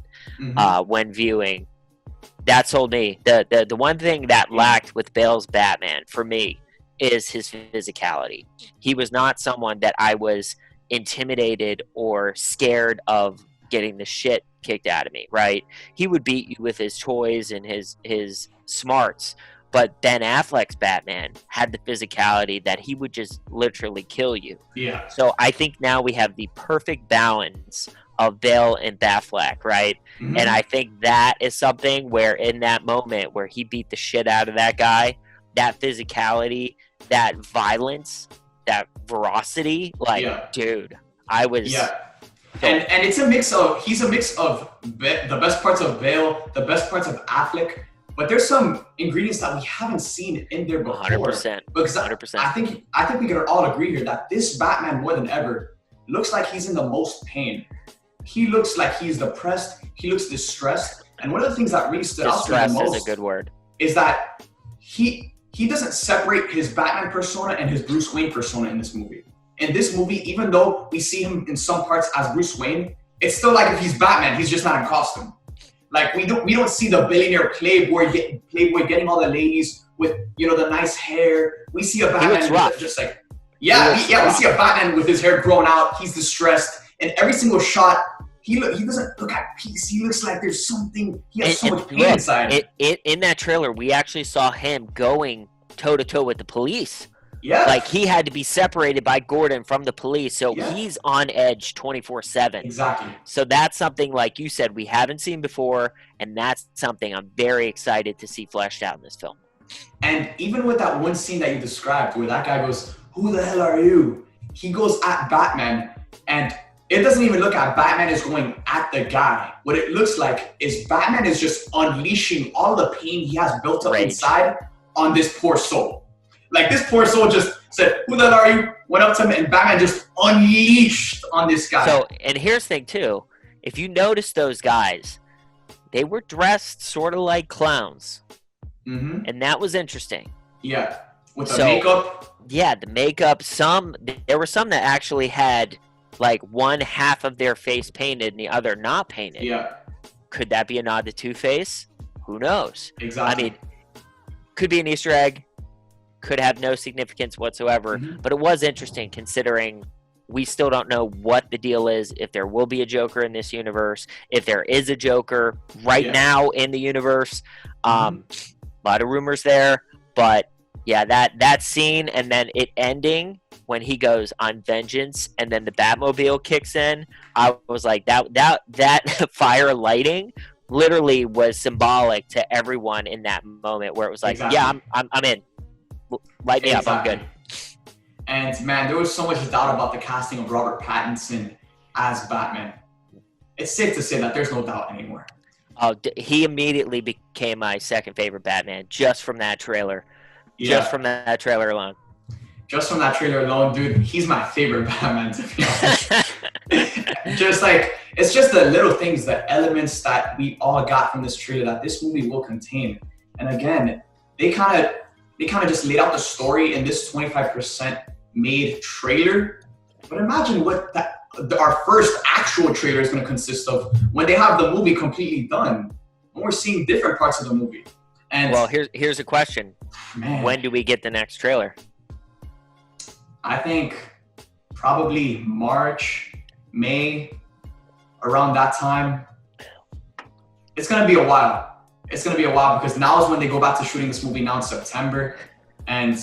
when viewing. That sold me. The one thing that lacked with Bale's Batman, for me, is his physicality. He was not someone that I was intimidated or scared of getting the shit kicked out of me, right? He would beat you with his toys and his smarts, but Ben Affleck's Batman had the physicality that he would just literally kill you. Yeah. So I think now we have the perfect balance of Bale and Affleck, right? And I think that is something where in that moment where he beat the shit out of that guy, that physicality, that violence, that ferocity, dude, I was... And it's he's a mix of the best parts of Bale, the best parts of Affleck, but there's some ingredients that we haven't seen in there before. 100%. Because 100%. I think we can all agree here that this Batman, more than ever, looks like he's in the most pain. He looks like he's depressed. He looks distressed. And one of the things that really stood out to me the most is a good word. Is that he doesn't separate his Batman persona and his Bruce Wayne persona in this movie. In this movie, even though we see him in some parts as Bruce Wayne, it's still like if he's Batman, he's just not in costume. Like we don't see the billionaire playboy getting all the ladies with, you know, the nice hair. We see a Batman just like, we see a Batman with his hair grown out. He's distressed, and every single shot, he doesn't look at peace. He looks like there's something. He has so much pain inside. In that trailer, we actually saw him going toe to toe with the police. Yeah, like he had to be separated by Gordon from the police, so he's on edge 24/7. Exactly. So that's something, like you said, we haven't seen before, and that's something I'm very excited to see fleshed out in this film. And even with that one scene that you described, where that guy goes, "Who the hell are you?" He goes at Batman, and it doesn't even look like Batman is going at the guy. What it looks like is Batman is just unleashing all the pain he has built up inside on this poor soul. Like, this poor soul just said, "Who the hell are you?" Went up to him, and Batman just unleashed on this guy. So, and here's the thing, too. If you notice those guys, they were dressed sort of like clowns. Mm-hmm. And that was interesting. Yeah. With the makeup? Yeah, the makeup. There were some that actually had, like, one half of their face painted and the other not painted. Yeah. Could that be a nod to Two-Face? Who knows? Exactly. I mean, could be an Easter egg. Could have no significance whatsoever. Mm-hmm. But it was interesting, considering we still don't know what the deal is, if there will be a Joker in this universe, if there is a Joker right now in the universe. A lot of rumors there. But, yeah, that scene and then it ending when he goes on vengeance and then the Batmobile kicks in, I was like, that fire lighting literally was symbolic to everyone in that moment, where it was like, yeah, I'm in. Light me up, I'm good. And man, there was so much doubt about the casting of Robert Pattinson as Batman. It's safe to say that there's no doubt anymore. Oh, he immediately became my second favorite Batman just from that trailer. Yeah. Just from that trailer alone. Just from that trailer alone, dude, he's my favorite Batman, to be honest. Just like, it's just the little things, the elements that we all got from this trailer that this movie will contain. And again, they kind of just laid out the story in this 25% made trailer. But imagine what our first actual trailer is going to consist of when they have the movie completely done. And we're seeing different parts of the movie. And well, here's a question. Man. When do we get the next trailer? I think probably March, May, around that time. It's going to be a while. It's going to be a while because now is when they go back to shooting this movie now in September, and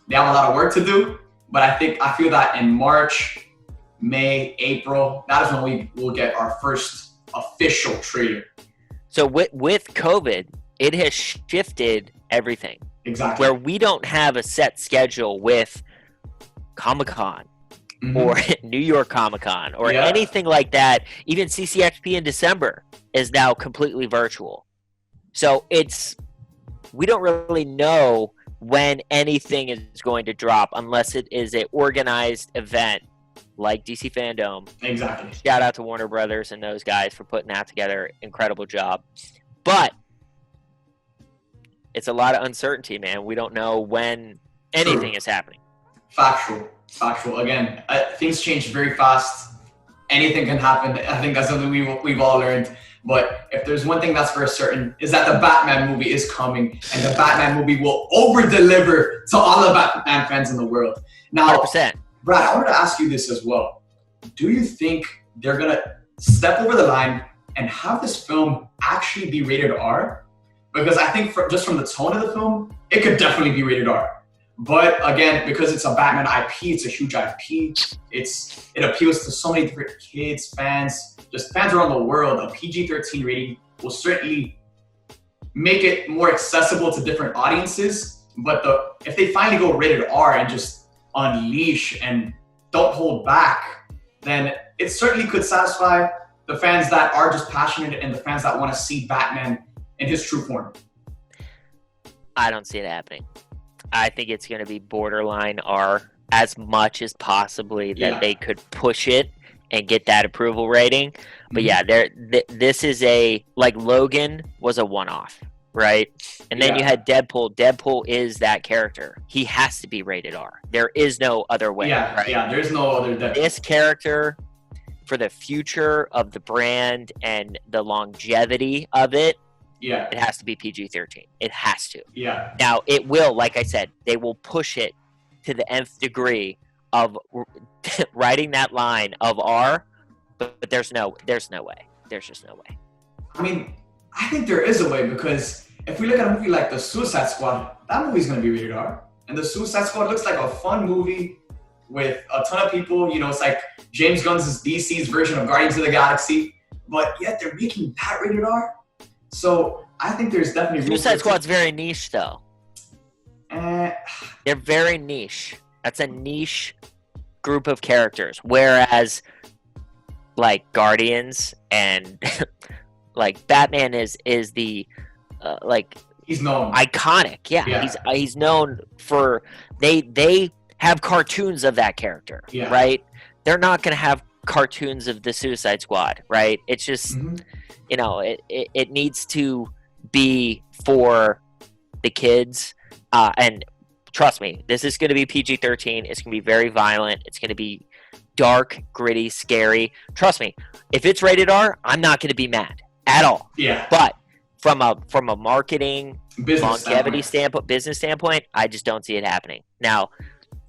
they have a lot of work to do. But I feel that in March, May, April, that is when we will get our first official trailer. So with COVID, it has shifted everything. Exactly. Where we don't have a set schedule with Comic-Con or New York Comic-Con or anything like that. Even CCXP in December is now completely virtual. So we don't really know when anything is going to drop unless it is an organized event like DC Fandome. Exactly. Shout out to Warner Brothers and those guys for putting that together. Incredible job. But it's a lot of uncertainty, man. We don't know when anything is happening. Factual. Again, things change very fast. Anything can happen. I think that's something we've all learned. But if there's one thing that's for certain, is that the Batman movie is coming, and the Batman movie will over-deliver to all the Batman fans in the world. Now, 100%. Brad, I wanted to ask you this as well. Do you think they're going to step over the line and have this film actually be rated R? Because I think just from the tone of the film, it could definitely be rated R. But again, because it's a Batman IP, it's a huge IP. It appeals to so many different kids, fans, just fans around the world. A PG-13 rating will certainly make it more accessible to different audiences. But if they finally go rated R and just unleash and don't hold back, then it certainly could satisfy the fans that are just passionate and the fans that want to see Batman in his true form. I don't see it happening. I think it's going to be borderline R as much as possibly that they could push it and get that approval rating. But this is like Logan was a one-off, right? And then you had Deadpool. Deadpool is that character. He has to be rated R. There is no other way. Right? Yeah, there's no other Deadpool. This character, for the future of the brand and the longevity of it, it has to be PG-13. It has to. Yeah. Now, it will, like I said, they will push it to the nth degree of writing that line of R, but there's no way. There's just no way. I mean, I think there is a way, because if we look at a movie like The Suicide Squad, that movie's going to be rated R. And The Suicide Squad looks like a fun movie with a ton of people. You know, it's like James Gunn's DC's version of Guardians of the Galaxy, but yet they're making that rated R. So I think there's definitely Suicide Squad's very niche, though. They're very niche. That's a niche group of characters. Whereas, like Guardians and like Batman is the like he's known iconic. Yeah. He's known for they have cartoons of that character, right? They're not going to have cartoons of the Suicide Squad, right? It's just you know, it needs to be for the kids, and trust me, this is going to be PG-13. It's going to be very violent. It's going to be dark, gritty, scary. Trust me, if it's rated R, I'm not going to be mad at all. Yeah. But from a marketing, business standpoint, I just don't see it happening. Now,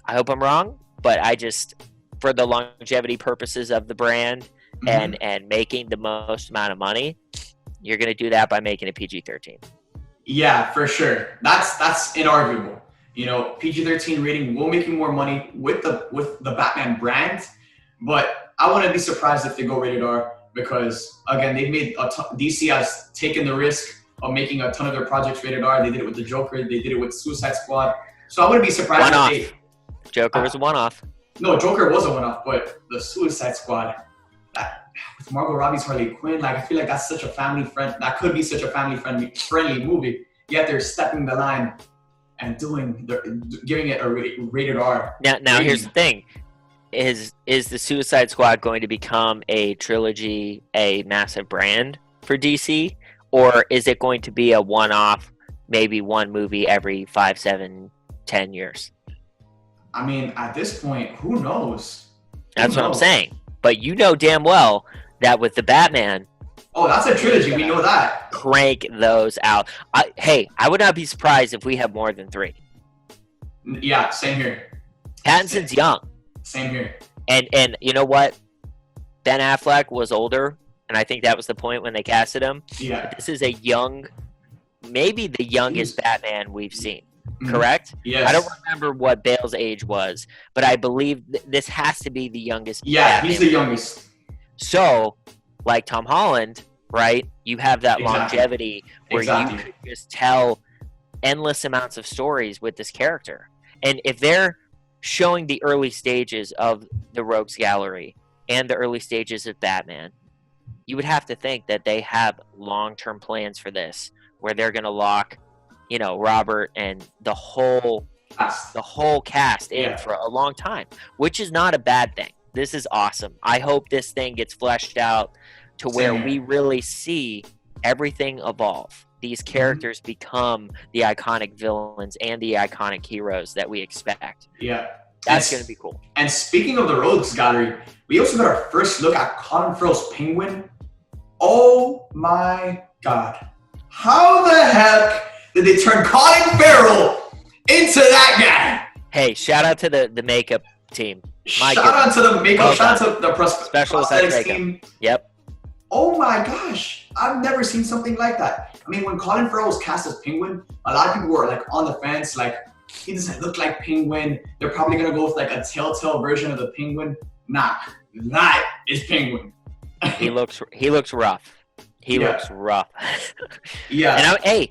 I hope I'm wrong, but I just, for the longevity purposes of the brand and making the most amount of money, you're going to do that by making it PG-13. Yeah, for sure. That's inarguable. You know, PG-13 rating will make you more money with the Batman brand, but I wouldn't be surprised if they go rated R, because again, they've made DC has taken the risk of making a ton of their projects rated R. They did it with the Joker. They did it with Suicide Squad. So I wouldn't be surprised if Joker was a one-off. No, Joker was a one-off, but the Suicide Squad, with Margot Robbie's Harley Quinn, like I feel like that's such a that could be such a family-friendly movie. Yet they're stepping the line and giving it a rated R. Now here's the thing: is the Suicide Squad going to become a trilogy, a massive brand for DC, or is it going to be a one-off, maybe one movie every 5, 7, 10 years? I mean, at this point, who knows? That's what I'm saying. But you know damn well that with the Batman, that's a trilogy. We know that. Crank those out. I would not be surprised if we have more than 3. Yeah, same here. Pattinson's young. Same here. And you know what? Ben Affleck was older, and I think that was the point when they casted him. Yeah. But this is a young, maybe the youngest Batman we've seen. Correct? Yes. I don't remember what Bale's age was, but I believe this has to be the youngest. Yeah, Batman. He's the youngest. So, like Tom Holland, right? You have that longevity where you could just tell endless amounts of stories with this character. And if they're showing the early stages of the Rogues Gallery and the early stages of Batman, you would have to think that they have long-term plans for this, where they're going to lock, you know, Robert and the whole cast in for a long time, which is not a bad thing. This is awesome. I hope this thing gets fleshed out to where we really see everything evolve. These characters become the iconic villains and the iconic heroes that we expect. Yeah. That's going to be cool. And speaking of the Rogues Gallery, we also got our first look at Colin Farrell's Penguin. Oh my God. How the heck did they turn Colin Farrell into that guy? Hey, shout out to the makeup team. Shout out to the makeup, shout out to the special effects team. Yep. Oh my gosh, I've never seen something like that. I mean, when Colin Farrell was cast as Penguin, a lot of people were like on the fence, like, he doesn't look like Penguin. They're probably gonna go with like a Telltale version of the Penguin. Nah, that is Penguin. He looks rough. He looks rough. Yeah. And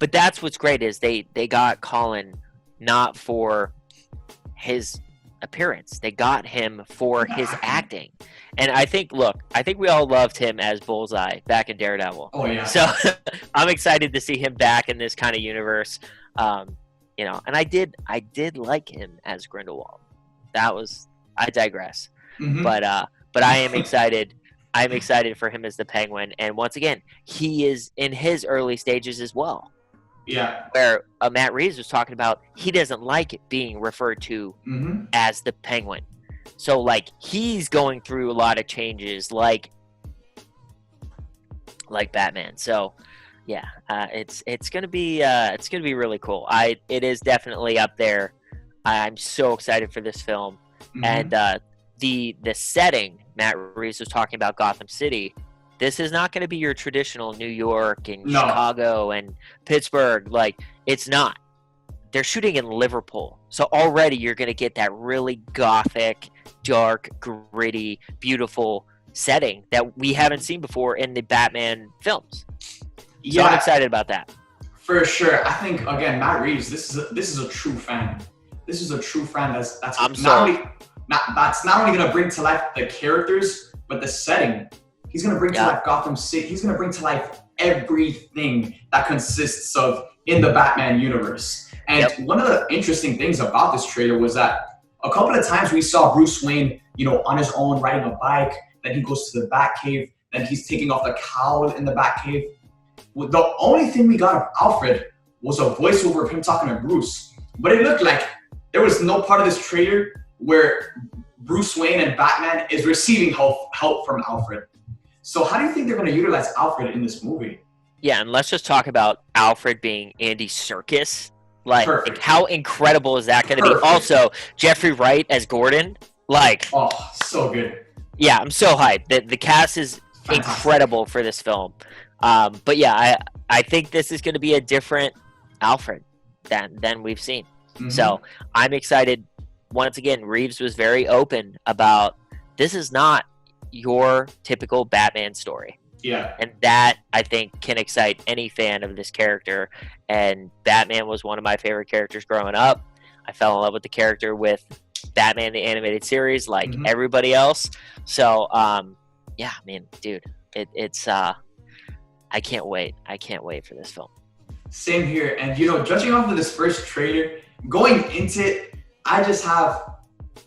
but that's what's great is they got Colin not for his appearance. They got him for his acting. And I think we all loved him as Bullseye back in Daredevil. Oh yeah. So I'm excited to see him back in this kind of universe. You know, and I did like him as Grindelwald. I digress. But I am excited. I'm excited for him as the Penguin. And once again, he is in his early stages as well. Yeah. Where Matt Reeves was talking about, he doesn't like it being referred to as the Penguin. So like he's going through a lot of changes, like Batman. So yeah, it's gonna be really cool. It is definitely up there. I'm so excited for this film, and the setting Matt Reeves was talking about, Gotham City. This is not going to be your traditional New York and Chicago and Pittsburgh. Like, it's not. They're shooting in Liverpool. So already you're going to get that really gothic, dark, gritty, beautiful setting that we haven't seen before in the Batman films. So I'm excited about that. For sure. I think, again, Matt Reeves, this is a true fan. This is a true fan that's not only going to bring to life the characters, but the setting. He's going to bring to life Gotham City. He's going to bring to life everything that consists of in the Batman universe. And one of the interesting things about this trailer was that a couple of times we saw Bruce Wayne, on his own riding a bike. Then he goes to the Batcave. Then he's taking off the cowl in the Batcave. The only thing we got of Alfred was a voiceover of him talking to Bruce. But it looked like there was no part of this trailer where Bruce Wayne and Batman is receiving help from Alfred. So how do you think they're going to utilize Alfred in this movie? Yeah, and let's just talk about Alfred being Andy Serkis. Like how incredible is that going to be? Also, Jeffrey Wright as Gordon. Oh, so good. Yeah, I'm so hyped. The cast is incredible for this film. But yeah, I think this is going to be a different Alfred than we've seen. So I'm excited. Once again, Reeves was very open about this is not your typical Batman story. Yeah. And that, I think, can excite any fan of this character. And Batman was one of my favorite characters growing up. I fell in love with the character with Batman the Animated Series, like everybody else. So, yeah, I mean, dude, it's I can't wait. I can't wait for this film. Same here. And, judging off of this first trailer, going into it, I just have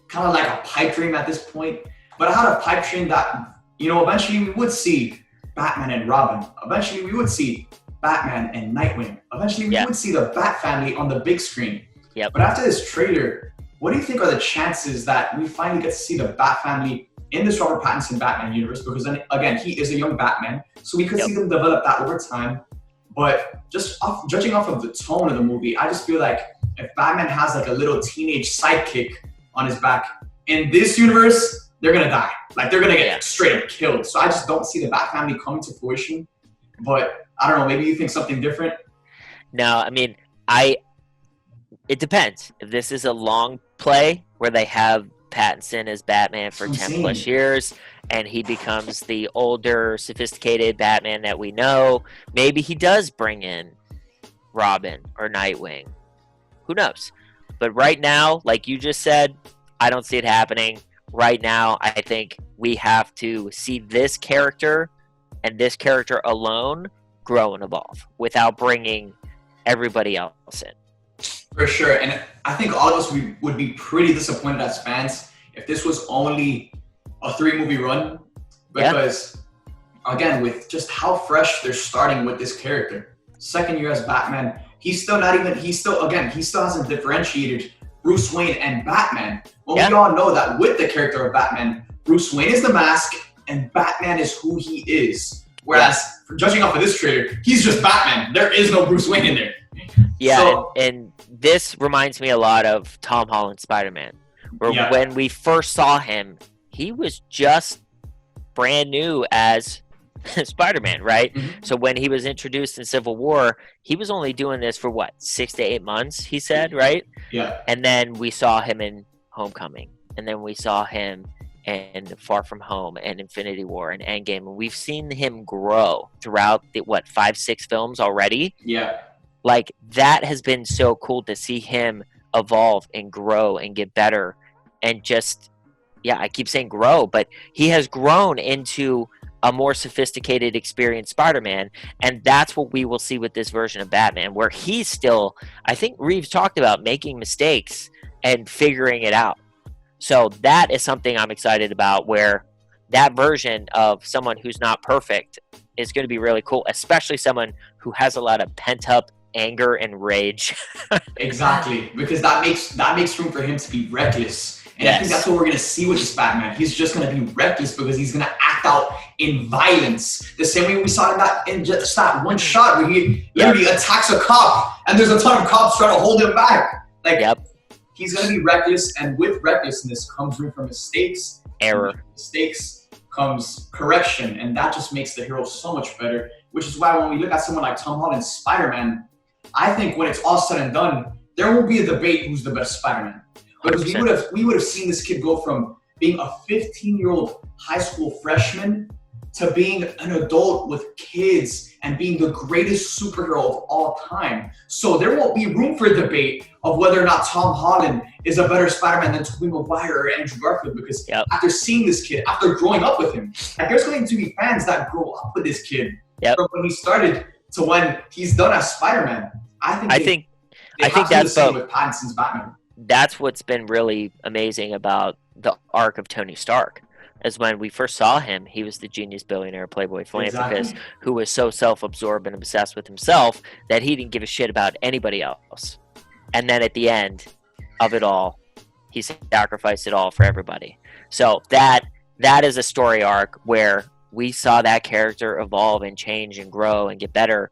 kind of like a pipe dream at this point. But I had a pipe dream that, eventually we would see Batman and Robin. Eventually we would see Batman and Nightwing. Eventually we would see the Bat family on the big screen. But after this trailer, what do you think are the chances that we finally get to see the Bat family in this Robert Pattinson Batman universe? Because then, again, he is a young Batman. So we could see them develop that over time. But just judging off of the tone of the movie, I just feel like if Batman has like a little teenage sidekick on his back, in this universe, they're going to die. Like, they're going to get straight up killed. So I just don't see the Bat family coming to fruition. But I don't know, maybe you think something different? No, I mean, it depends. If this is a long play where they have Pattinson as Batman for 10 plus years and he becomes the older, sophisticated Batman that we know, maybe he does bring in Robin or Nightwing. Who knows? But right now, like you just said, I don't see it happening. Right now, I think we have to see this character and this character alone grow and evolve without bringing everybody else in. For sure. And I think all of us would be pretty disappointed as fans if this was only a 3-movie run. Because, again, with just how fresh they're starting with this character. Second year as Batman, he still hasn't differentiated Bruce Wayne and Batman. Well, we all know that with the character of Batman, Bruce Wayne is the mask and Batman is who he is. Whereas, judging off of this trailer, he's just Batman. There is no Bruce Wayne in there. Yeah, so, and this reminds me a lot of Tom Holland's Spider-Man. Where when we first saw him, he was just brand new as Spider-Man, right? So when he was introduced in Civil War, he was only doing this for 6 to 8 months, he said, right? Yeah. And then we saw him in Homecoming. And then we saw him in Far From Home and Infinity War and Endgame. And we've seen him grow throughout the, 5-6 films already? Yeah. Like, that has been so cool to see him evolve and grow and get better. And just, I keep saying grow, but he has grown into a more sophisticated, experienced Spider-Man, and that's what we will see with this version of Batman, where he's still, I think Reeves talked about making mistakes and figuring it out. So that is something I'm excited about, where that version of someone who's not perfect is going to be really cool, especially someone who has a lot of pent-up anger and rage. Exactly, because that makes room for him to be reckless And I think that's what we're going to see with this Batman. He's just going to be reckless because he's going to act out in violence. The same way we saw in just that one shot where he literally attacks a cop and there's a ton of cops trying to hold him back. Like, he's going to be reckless, and with recklessness comes room for mistakes. Error. And with mistakes comes correction, and that just makes the hero so much better, which is why when we look at someone like Tom Holland's Spider-Man, I think when it's all said and done, there will be a debate who's the best Spider-Man. Because we would have seen this kid go from being a 15-year-old high school freshman to being an adult with kids and being the greatest superhero of all time. So there won't be room for debate of whether or not Tom Holland is a better Spider-Man than Tobey Maguire or Andrew Garfield, because after seeing this kid, after growing up with him, like there's going to be fans that grow up with this kid from when he started to when he's done as Spider-Man. I think that's the same with Pattinson's Batman. That's what's been really amazing about the arc of Tony Stark. As when we first saw him, he was the genius billionaire playboy philanthropist who was so self-absorbed and obsessed with himself that he didn't give a shit about anybody else. And then at the end of it all, he sacrificed it all for everybody. So that is a story arc where we saw that character evolve and change and grow and get better.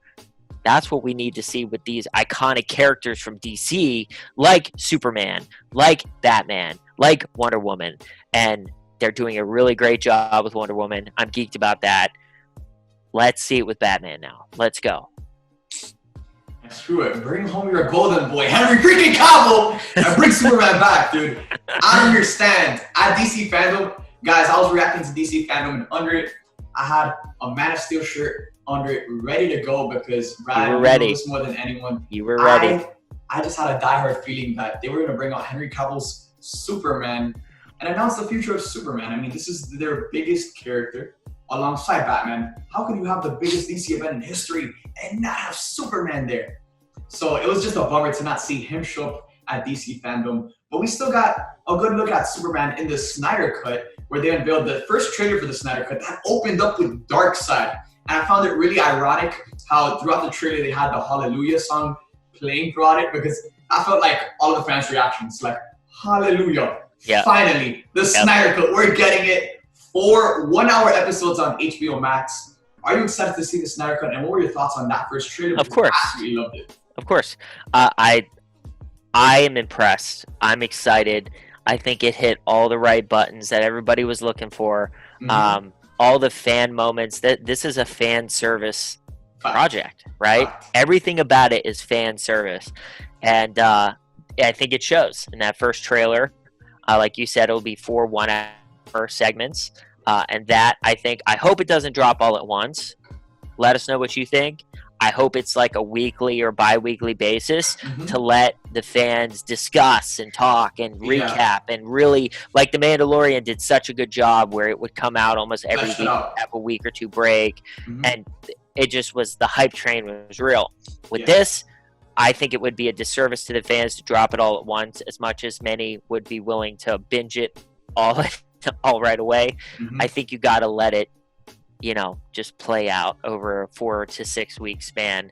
That's what we need to see with these iconic characters from DC, like Superman, like Batman, like Wonder Woman. And they're doing a really great job with Wonder Woman. I'm geeked about that. Let's see it with Batman now. Let's go. Screw it. Bring home your golden boy, Henry freaking Cavill, and bring Superman back, dude. I understand. At DC Fandome, guys, I was reacting to DC Fandome, and under it, I had a Man of Steel shirt under it, ready to go because Brad knows more than anyone. You were ready. I just had a diehard feeling that they were going to bring out Henry Cavill's Superman and announce the future of Superman. I mean, this is their biggest character alongside Batman. How can you have the biggest DC event in history and not have Superman there? So it was just a bummer to not see him show up at DC Fandome. But we still got a good look at Superman in the Snyder Cut, where they unveiled the first trailer for the Snyder Cut that opened up with Darkseid. And I found it really ironic how throughout the trailer they had the Hallelujah song playing throughout it, because I felt like all of the fans' reactions, like, Hallelujah. Finally, the Snyder Cut, we're getting it. 4 1-hour episodes on HBO Max. Are you excited to see the Snyder Cut? And what were your thoughts on that first trailer? Of course. I absolutely loved it. Of course. I am impressed. I'm excited. I think it hit all the right buttons that everybody was looking for. Mm-hmm. All the fan moments. This is a fan service project, right? Everything about it is fan service. And I think it shows in that first trailer. Like you said, it'll be 4 1-hour segments. And that, I hope it doesn't drop all at once. Let us know what you think. I hope it's like a weekly or bi-weekly basis to let the fans discuss and talk and recap and really, like The Mandalorian did such a good job where it would come out almost every week, have a week or two break. And it just was, the hype train was real. With this, I think it would be a disservice to the fans to drop it all at once, as much as many would be willing to binge it all right away. I think you got to let it, just play out over a 4 to 6 week span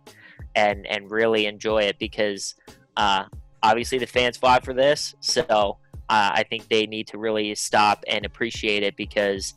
and really enjoy it, because obviously the fans fought for this. So I think they need to really stop and appreciate it, because,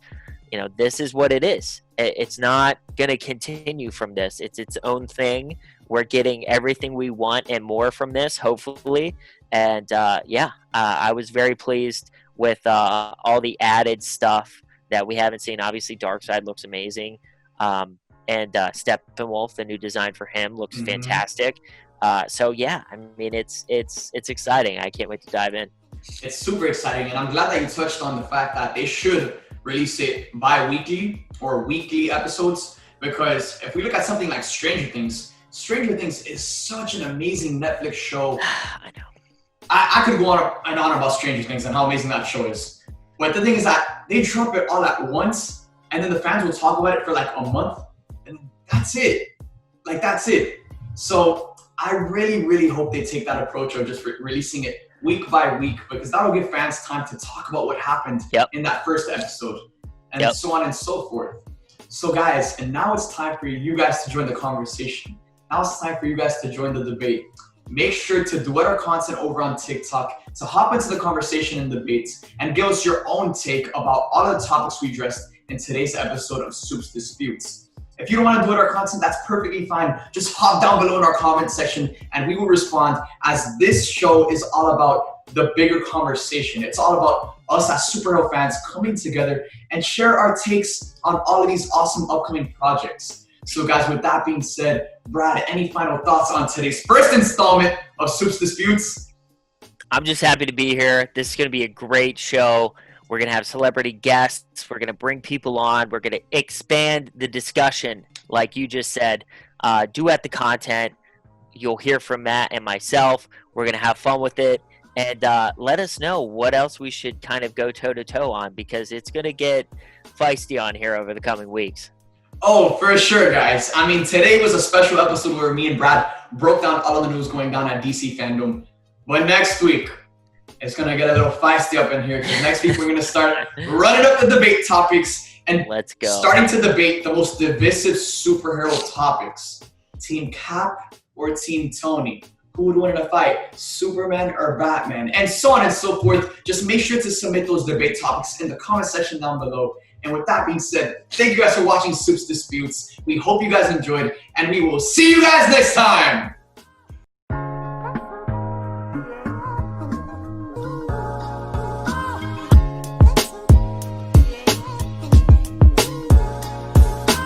this is what it is. It's not going to continue from this. It's its own thing. We're getting everything we want and more from this, hopefully. And I was very pleased with all the added stuff that we haven't seen. Obviously, Darkseid looks amazing. And Steppenwolf, the new design for him, looks fantastic. It's exciting. I can't wait to dive in. It's super exciting, and I'm glad that you touched on the fact that they should release it bi-weekly or weekly episodes, because if we look at something like Stranger Things is such an amazing Netflix show. I know. I could go on and on about Stranger Things and how amazing that show is. But the thing is that they drop it all at once, and then the fans will talk about it for like a month, and that's it. That's it. So I really, really hope they take that approach of just releasing it week by week, because that'll give fans time to talk about what happened in that first episode, and so on and so forth. So guys, and now it's time for you guys to join the conversation. Now it's time for you guys to join the debate. make sure to duet our content over on TikTok to hop into the conversation and debates and give us your own take about all of the topics we addressed in today's episode of Supes Disputes. If you don't want to duet our content, that's perfectly fine. Just hop down below in our comment section and we will respond, as this show is all about the bigger conversation. It's all about us as superhero fans coming together and share our takes on all of these awesome upcoming projects. So guys, with that being said, Brad, any final thoughts on today's first installment of Supes Disputes? I'm just happy to be here. This is going to be a great show. We're going to have celebrity guests. We're going to bring people on. We're going to expand the discussion, like you just said. Duet the content. You'll hear from Matt and myself. We're going to have fun with it. And let us know what else we should kind of go toe-to-toe on, because it's going to get feisty on here over the coming weeks. Oh, for sure, guys. I mean, today was a special episode where me and Brad broke down all of the news going down at DC Fandome. But next week, it's going to get a little feisty up in here, because next week we're going to start running up the debate topics and let's go. Starting to debate the most divisive superhero topics. Team Cap or Team Tony? Who would win in a fight, Superman or Batman? And so on and so forth. Just make sure to submit those debate topics in the comment section down below. And with that being said, thank you guys for watching Supes Disputes. We hope you guys enjoyed, and we will see you guys next time.